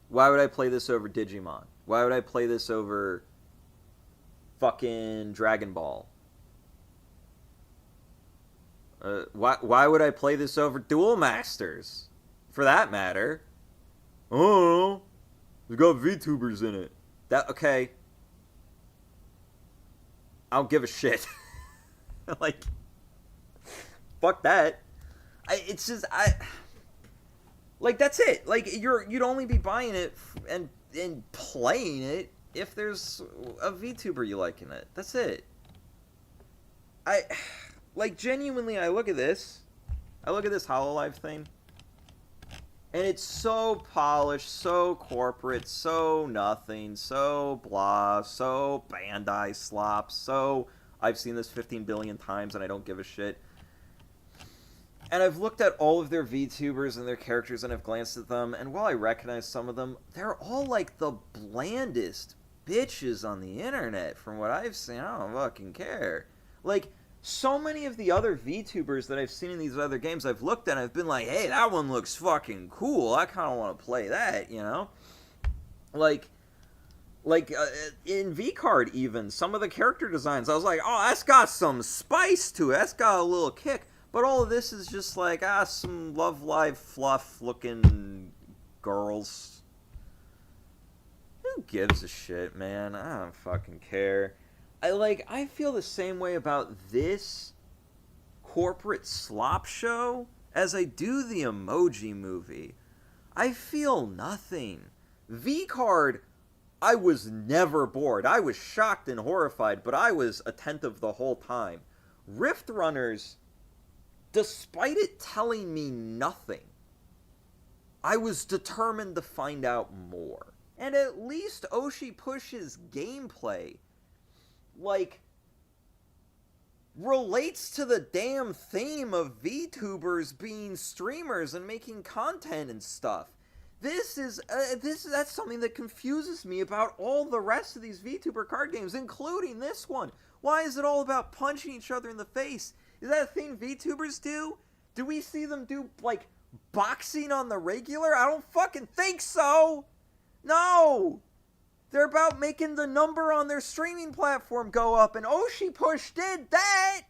Why would I play this over Digimon? Why would I play this over fucking Dragon Ball? Why would I play this over Duel Masters? For that matter. Oh, we got VTubers in it. Okay. I don't give a shit. Like, fuck that. It's just, like, that's it. Like, you'd only be buying it and playing it if there's a VTuber you like in it. That's it. Like, genuinely, I look at this Hololive thing, and it's so polished, so corporate, so nothing, so blah, so Bandai slop, so I've seen this 15 billion times and I don't give a shit. And I've looked at all of their VTubers and their characters, and I've glanced at them, and while I recognize some of them, they're all like the blandest bitches on the internet from what I've seen. I don't fucking care. Like, so many of the other VTubers that I've seen in these other games I've looked at, and I've been like, hey, that one looks fucking cool. I kind of want to play that, you know? Like in VCard even, some of the character designs, I was like, oh, that's got some spice to it. That's got a little kick. But all of this is just like, some Love Live fluff-looking girls. Who gives a shit, man? I don't fucking care. I feel the same way about this corporate slop show as I do the Emoji Movie. I feel nothing. VCard, I was never bored. I was shocked and horrified, but I was attentive the whole time. Rift Runners, despite it telling me nothing, I was determined to find out more. And at least Oshi Push's gameplay, relates to the damn theme of VTubers being streamers and making content and stuff. That's something that confuses me about all the rest of these VTuber card games, including this one. Why is it all about punching each other in the face? Is that a thing VTubers do? Do we see them do, boxing on the regular? I don't fucking think so! No! They're about making the number on their streaming platform go up, and Oshi Push did that!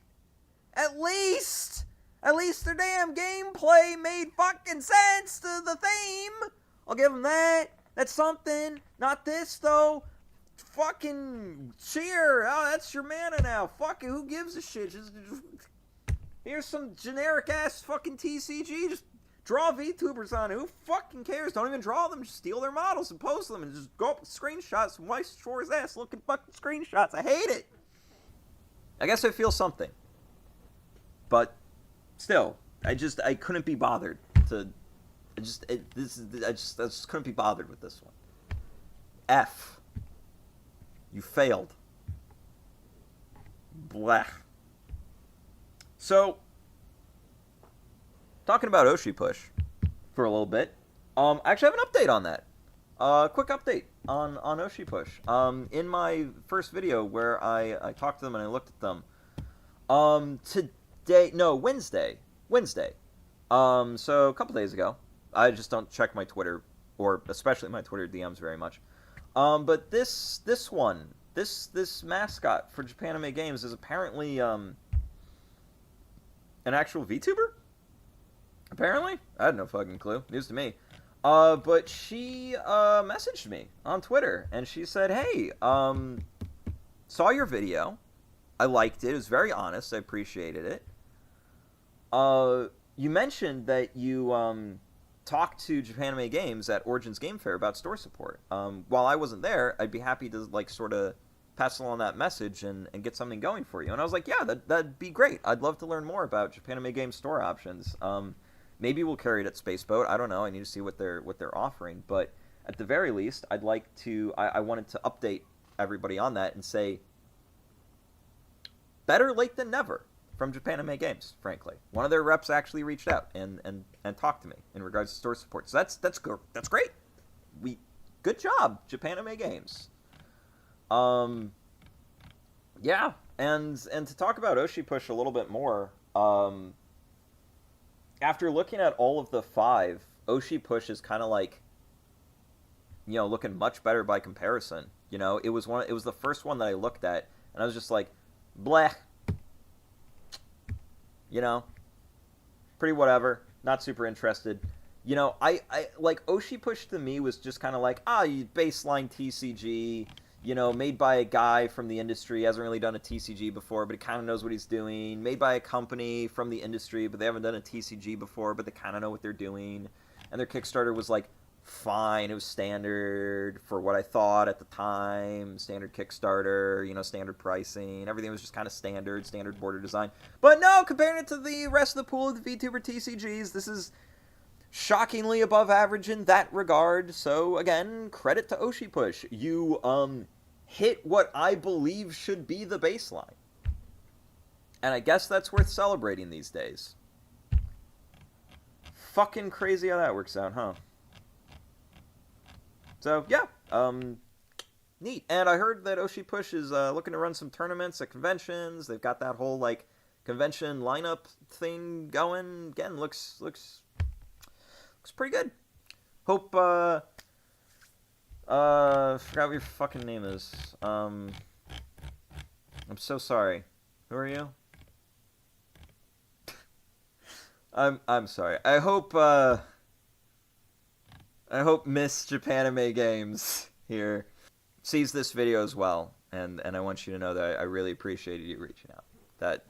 At least their damn gameplay made fucking sense to the theme! I'll give them that. That's something. Not this, though. Fucking cheer. Oh, that's your mana now. Fuck it, who gives a shit? Just here's some generic-ass fucking TCG. Just draw VTubers on it. Who fucking cares? Don't even draw them. Just steal their models and post them and just go up with screenshots. Weiss Shore's ass looking fucking screenshots. I hate it. I guess I feel something. But still, I couldn't be bothered to... I just couldn't be bothered with this one. F. You failed. Blech. So, talking about Oshi Push for a little bit. I actually have an update on that. Quick update on Oshi Push. In my first video where I talked to them and I looked at them. Wednesday. So a couple days ago. I just don't check my Twitter, or especially my Twitter DMs very much. But this one this mascot for Japanime Games is apparently an actual VTuber. Apparently, I had no fucking clue. News to me. But she messaged me on Twitter and she said, "Hey, saw your video. I liked it. It was very honest. I appreciated it. You mentioned that you talked to Japanime Games at Origins Game Fair about store support. While I wasn't there, I'd be happy to like sort of pass along that message and get something going for you." And I was like, "Yeah, that'd be great. I'd love to learn more about Japanime Games store options. Maybe we'll carry it at Spaceboat. I don't know. I need to see what they're offering. But at the very least, I'd like to. I wanted to update everybody on that and say, better late than never from Japanime Games. Frankly, one of their reps actually reached out and talked to me in regards to store support. So that's great. Good job, Japanime Games. Yeah, and to talk about Oshi Push a little bit more. After looking at all of the 5, Oshi Push is kind of like, looking much better by comparison. It was the first one that I looked at, and I was just like, bleh. Pretty whatever. Not super interested. I like Oshi Push to me was just kind of like, baseline TCG. Made by a guy from the industry, hasn't really done a TCG before, but he kind of knows what he's doing. Made by a company from the industry, but they haven't done a TCG before, but they kind of know what they're doing. And their Kickstarter was, like, fine. It was standard for what I thought at the time. Standard Kickstarter, standard pricing. Everything was just kind of standard border design. But no, comparing it to the rest of the pool of the VTuber TCGs, this is shockingly above average in that regard. So again, credit to Oshi Push. You hit what I believe should be the baseline. And I guess that's worth celebrating these days. Fucking crazy how that works out, huh? So yeah, neat. And I heard that Oshi Push is looking to run some tournaments at conventions. They've got that whole like convention lineup thing going. Again, looks pretty good. Hope, forgot what your fucking name is. I'm so sorry. Who are you? I'm sorry. I hope Miss Japanime Games here sees this video as well, and I want you to know that I really appreciated you reaching out.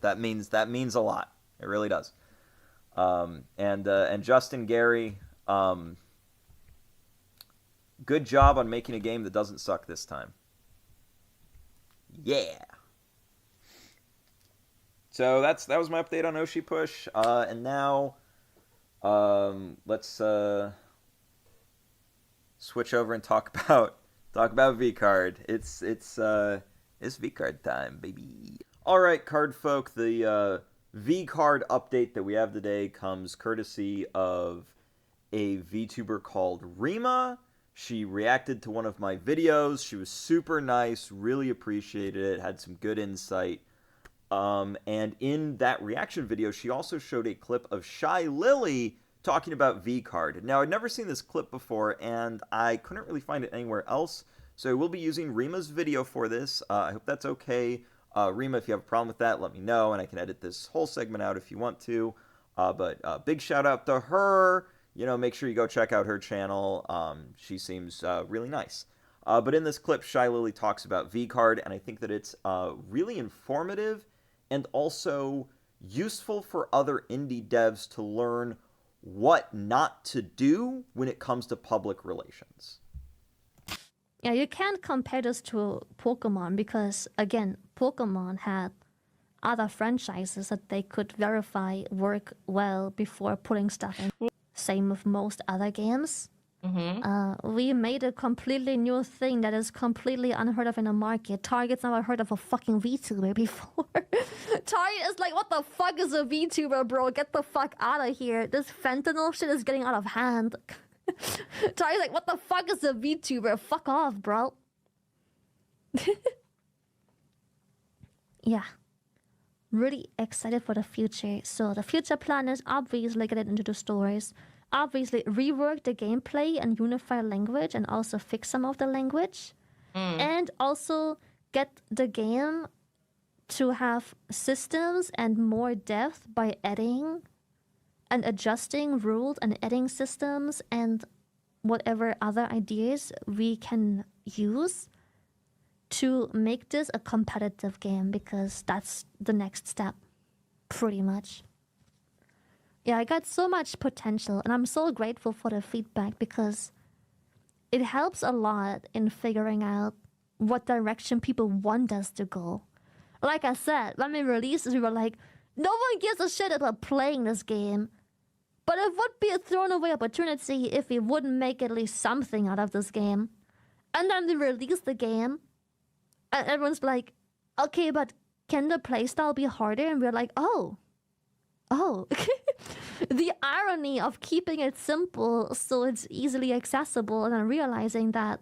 That means a lot. It really does. And Justin Gary, good job on making a game that doesn't suck this time. Yeah. So that was my update on Oshi Push, and now let's switch over and talk about VCard. It's VCard time, baby. All right, card folk, the VCard update that we have today comes courtesy of a VTuber called Rima. She reacted to one of my videos. She was super nice, really appreciated it, had some good insight. And in that reaction video, she also showed a clip of Shy Lily talking about VCard. Now, I'd never seen this clip before, and I couldn't really find it anywhere else, so I will be using Rima's video for this. I hope that's okay. Rima, if you have a problem with that, let me know, and I can edit this whole segment out if you want to. But big shout out to her. Make sure you go check out her channel. She seems really nice. But in this clip, Shy Lily talks about VCard, and I think that it's really informative and also useful for other indie devs to learn what not to do when it comes to public relations. Yeah, you can't compare this to Pokemon because, again, Pokemon had other franchises that they could verify work well before putting stuff in. Same with most other games. Mm-hmm. We made a completely new thing that is completely unheard of in the market. Target's never heard of a fucking VTuber before. Target is like, what the fuck is a VTuber, bro? Get the fuck out of here. This fentanyl shit is getting out of hand. Target's like, what the fuck is a VTuber? Fuck off, bro. Yeah. Really excited for the future. So the future plan is obviously get it into the stores. Obviously rework the gameplay and unify language and also fix some of the language. And also get the game to have systems and more depth by adding and adjusting rules and adding systems and whatever other ideas we can use to make this a competitive game, because that's the next step, pretty much. Yeah, I got so much potential, and I'm so grateful for the feedback because it helps a lot in figuring out what direction people want us to go. Like I said, when we released this, we were like, no one gives a shit about playing this game, but it would be a thrown away opportunity if we wouldn't make at least something out of this game. And then we released the game, and everyone's like, okay, but can the playstyle be harder? And we're like, oh. The irony of keeping it simple so it's easily accessible, and then realizing that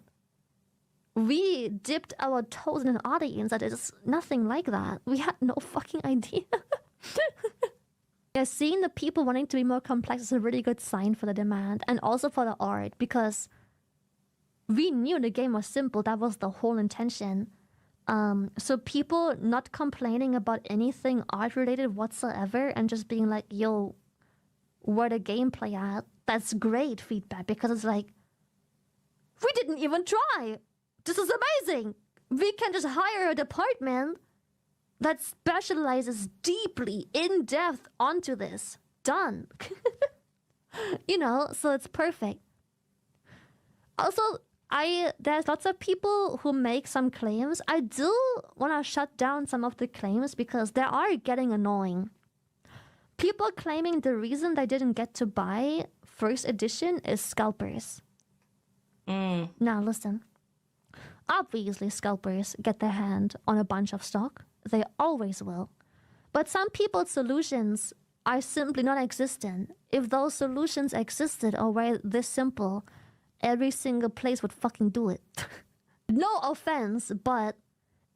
we dipped our toes in an audience that is nothing like that. We had no fucking idea. Yeah, seeing the people wanting to be more complex is a really good sign for the demand and also for the art, because we knew the game was simple. That was the whole intention. So people not complaining about anything art related whatsoever and just being like, yo, where the gameplay at? That's great feedback, because it's like, we didn't even try. This is amazing. We can just hire a department that specializes deeply, in depth onto this. Done. You know, so it's perfect. Also, there's lots of people who make some claims. I do want to shut down some of the claims because they are getting annoying. People claiming the reason they didn't get to buy first edition is scalpers. Now listen. Obviously, scalpers get their hand on a bunch of stock. They always will. But some people's solutions are simply non-existent. If those solutions existed or were this simple, every single place would fucking do it. No offense, but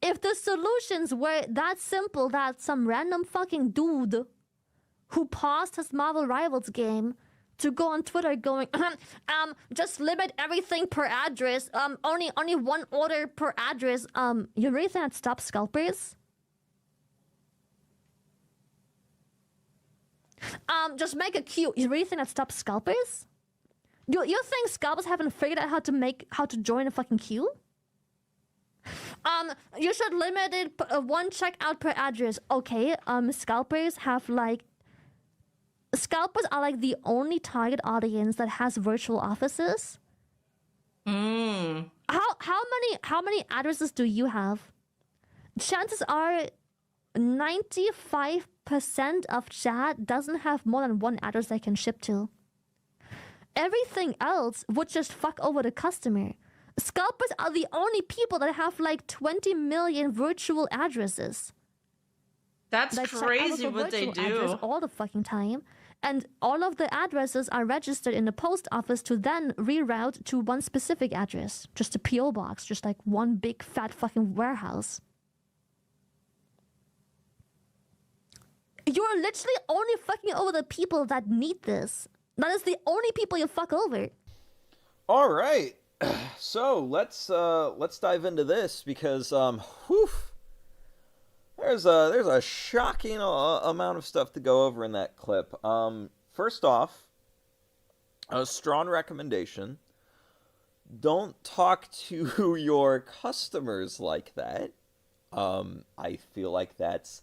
if the solutions were that simple that some random fucking dude who paused his Marvel Rivals game to go on Twitter going, just limit everything per address, only one order per address, you really think that stops scalpers? Just make a queue. You really think that stops scalpers? You think scalpers haven't figured out how to join a fucking queue? You should limit it one checkout per address. Okay, scalpers are like the only target audience that has virtual offices. How many addresses do you have? Chances are 95% of chat doesn't have more than one address they can ship to. Everything else would just fuck over the customer. Scalpers are the only people that have like 20 million virtual addresses. That's crazy what they do. All the fucking time. And all of the addresses are registered in the post office to then reroute to one specific address. Just a PO box, just like one big fat fucking warehouse. You're literally only fucking over the people that need this. That is the only people you fuck over. All right. So let's dive into this because there's a shocking amount of stuff to go over in that clip. First off, a strong recommendation: don't talk to your customers like that. I feel like that's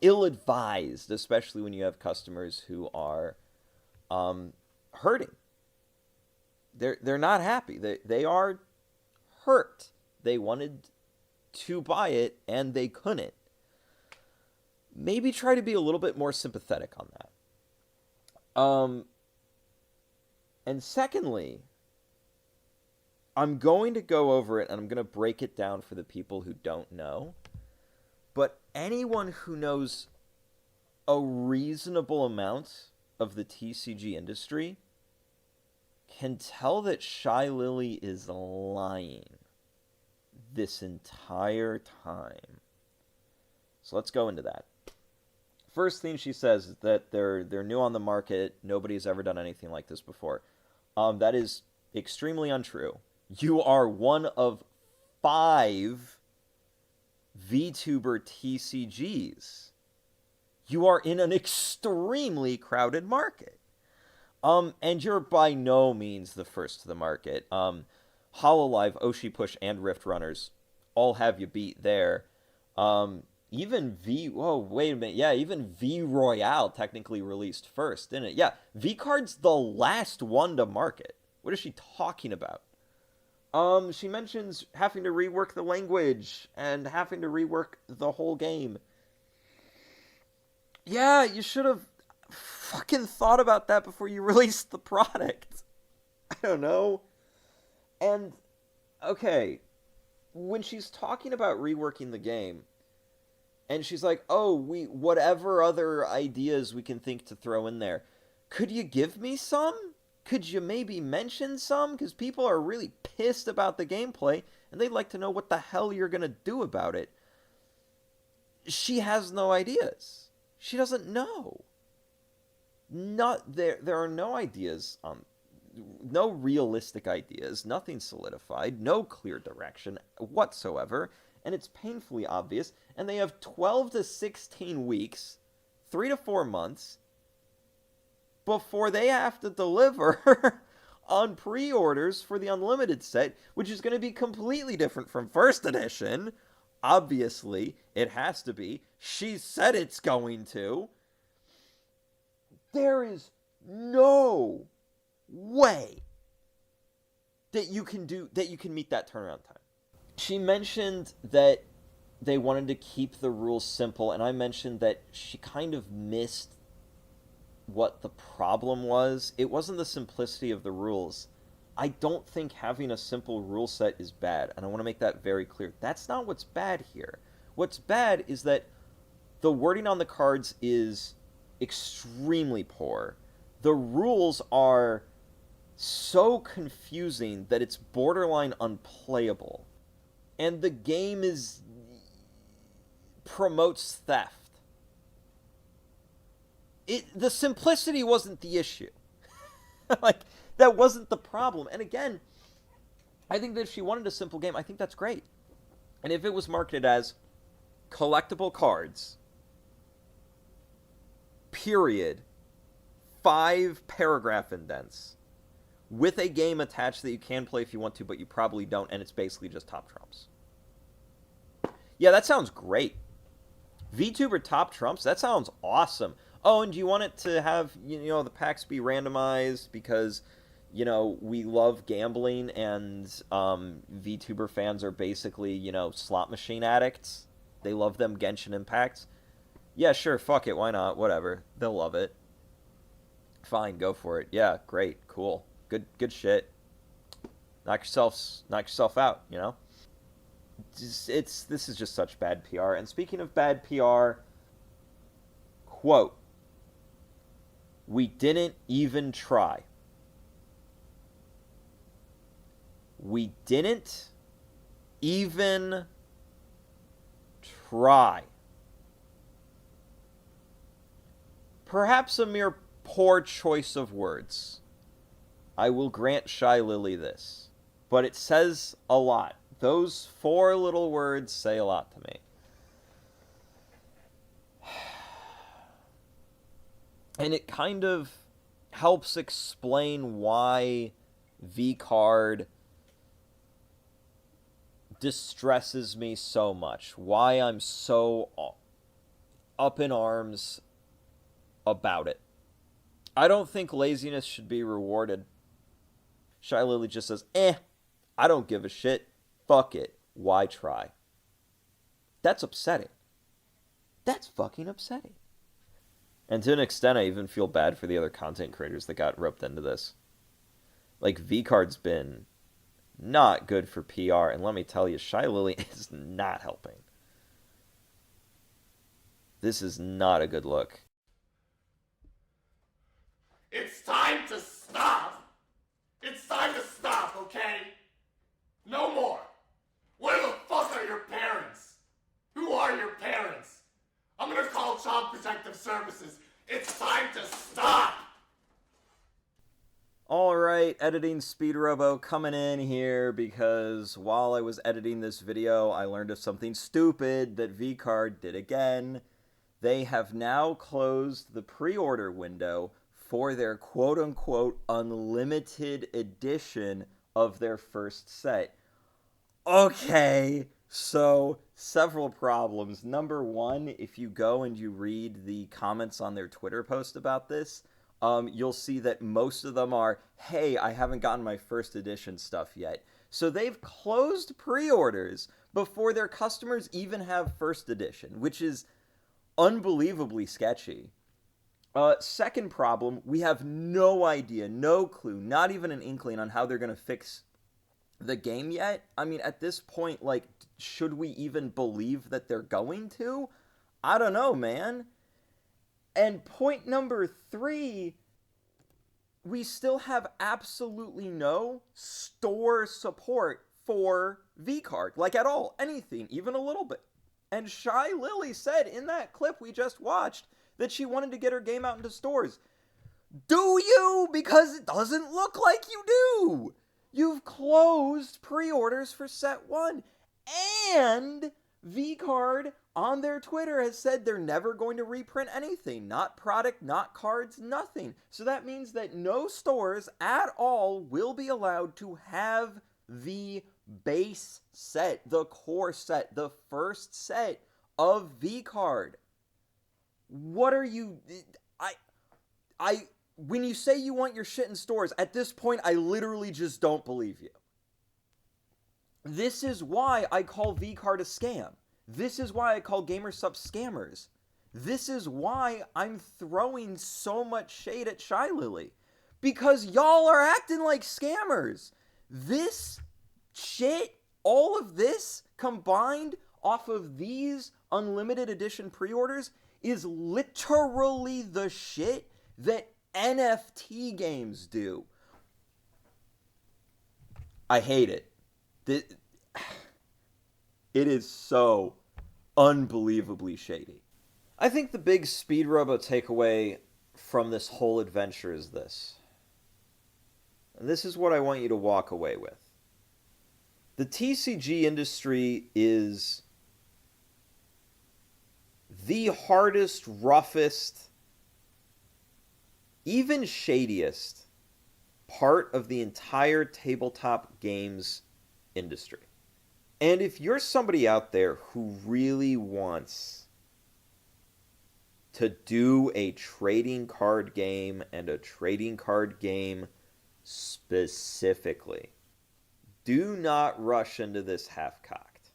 ill-advised, especially when you have customers who are hurting. They're not happy. They are hurt. They wanted to buy it and they couldn't. Maybe try to be a little bit more sympathetic on that. And secondly, I'm going to go over it and I'm going to break it down for the people who don't know. But anyone who knows a reasonable amount of the TCG industry can tell that Shy Lily is lying this entire time. So let's go into that. First thing she says is that they're new on the market. Nobody's ever done anything like this before. That is extremely untrue. You are one of 5 VTuber TCGs. You are in an extremely crowded market. And you're by no means the first to the market. Hololive, Oshi Push, and Rift Runners all have you beat there. Even wait a minute. Yeah, even V Royale technically released first, didn't it? Yeah, VCard's the last one to market. What is she talking about? She mentions having to rework the language and having to rework the whole game. Yeah, you should have fucking thought about that before you released the product. I don't know. And, okay, when she's talking about reworking the game, and she's like, oh, whatever other ideas we can think to throw in there, could you give me some? Could you maybe mention some? Because people are really pissed about the gameplay, and they'd like to know what the hell you're going to do about it. She has no ideas. She doesn't know. There are no ideas, no realistic ideas, nothing solidified, no clear direction whatsoever, and it's painfully obvious, and they have 12 to 16 weeks, 3 to 4 months, before they have to deliver on pre-orders for the Unlimited set, which is going to be completely different from First Edition. Obviously, it has to be. She said it's going to. There is no way that you can meet that turnaround time. She mentioned that they wanted to keep the rules simple, and I mentioned that she kind of missed what the problem was. It wasn't the simplicity of the rules. I don't think having a simple rule set is bad, and I want to make that very clear. That's not what's bad here. What's bad is that the wording on the cards is extremely poor. The rules are so confusing that it's borderline unplayable. And the game promotes theft. The simplicity wasn't the issue. Like, that wasn't the problem. And again, I think that if she wanted a simple game, I think that's great. And if it was marketed as collectible cards, period, 5 paragraph indents, with a game attached that you can play if you want to, but you probably don't, and it's basically just Top Trumps. Yeah, that sounds great. VTuber Top Trumps, that sounds awesome. Oh, and do you want it to have, the packs be randomized because, we love gambling and VTuber fans are basically, slot machine addicts? They love them Genshin Impacts? Yeah, sure, fuck it, why not? Whatever. They'll love it. Fine, go for it. Yeah, great, cool. Good shit. Knock yourself out, This is just such bad PR. And speaking of bad PR, quote, "We didn't even try." We didn't even try. Perhaps a mere poor choice of words. I will grant Shy Lily this. But it says a lot. Those 4 little words say a lot to me. And it kind of helps explain why VCard distresses me so much. Why I'm so up in arms about it. I don't think laziness should be rewarded. Shy Lily just says, I don't give a shit. Fuck it. Why try? That's upsetting. That's fucking upsetting. And to an extent, I even feel bad for the other content creators that got roped into this. Like, VCard's been not good for PR, and let me tell you, Shy Lily is not helping. This is not a good look. It's time to stop! It's time to stop, okay? No more! Where the fuck are your parents? Who are your parents? I'm gonna call Child Protective Services. It's time to stop! Alright, editing Speedrobo coming in here because while I was editing this video, I learned of something stupid that VCard did again. They have now closed the pre-order window for their quote-unquote unlimited edition of their first set. Okay, so several problems. Number one, if you go and you read the comments on their Twitter post about this, you'll see that most of them are, hey, I haven't gotten my first edition stuff yet. So they've closed pre-orders before their customers even have first edition, which is unbelievably sketchy. Second problem, we have no idea, no clue, not even an inkling on how they're going to fix the game yet. I mean, at this point, like, should we even believe that they're going to? I don't know, man. And point number 3, we still have absolutely no store support for VCard, like at all, anything, even a little bit. And Shy Lily said in that clip we just watched that she wanted to get her game out into stores. Do you? Because it doesn't look like you do. You've closed pre-orders for set 1. And VCard on their Twitter has said they're never going to reprint anything. Not product, not cards, nothing. So that means that no stores at all will be allowed to have the base set, the core set, the first set of VCard. What are you... When you say you want your shit in stores, at this point, I literally just don't believe you. This is why I call VCard a scam. This is why I call GamerSup scammers. This is why I'm throwing so much shade at Shy Lily. Because y'all are acting like scammers. This shit, all of this combined off of these unlimited edition pre-orders is literally the shit that NFT games do. I hate it. It is so unbelievably shady. I think the big Speedrobo takeaway from this whole adventure is this. And this is what I want you to walk away with. The TCG industry is the hardest, roughest, even shadiest part of the entire tabletop games industry. And if you're somebody out there who really wants to do a trading card game and a trading card game specifically, do not rush into this half-cocked.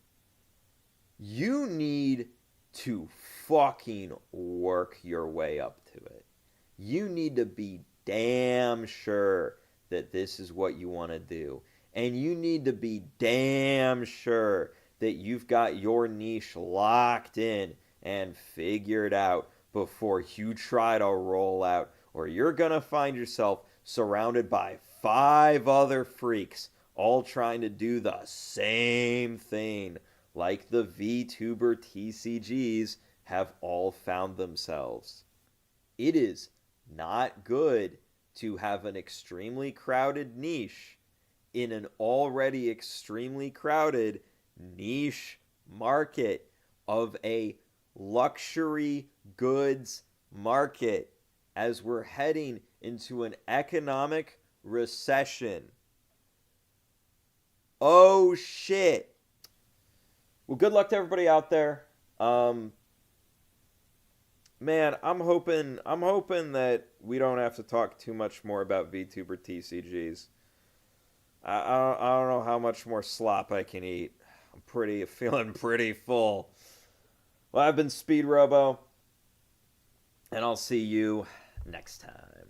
You need to fucking work your way up to it. You need to be damn sure that this is what you want to do. And you need to be damn sure that you've got your niche locked in and figured out before you try to roll out, or you're going to find yourself surrounded by 5 other freaks all trying to do the same thing, like the VTuber TCGs have all found themselves. It is not good to have an extremely crowded niche in an already extremely crowded niche market of a luxury goods market as we're heading into an economic recession. Oh shit. Well, good luck to everybody out there. Man, I'm hoping that we don't have to talk too much more about VTuber TCGs. I don't know how much more slop I can eat. I'm feeling pretty full. Well, I've been Speedrobo, and I'll see you next time.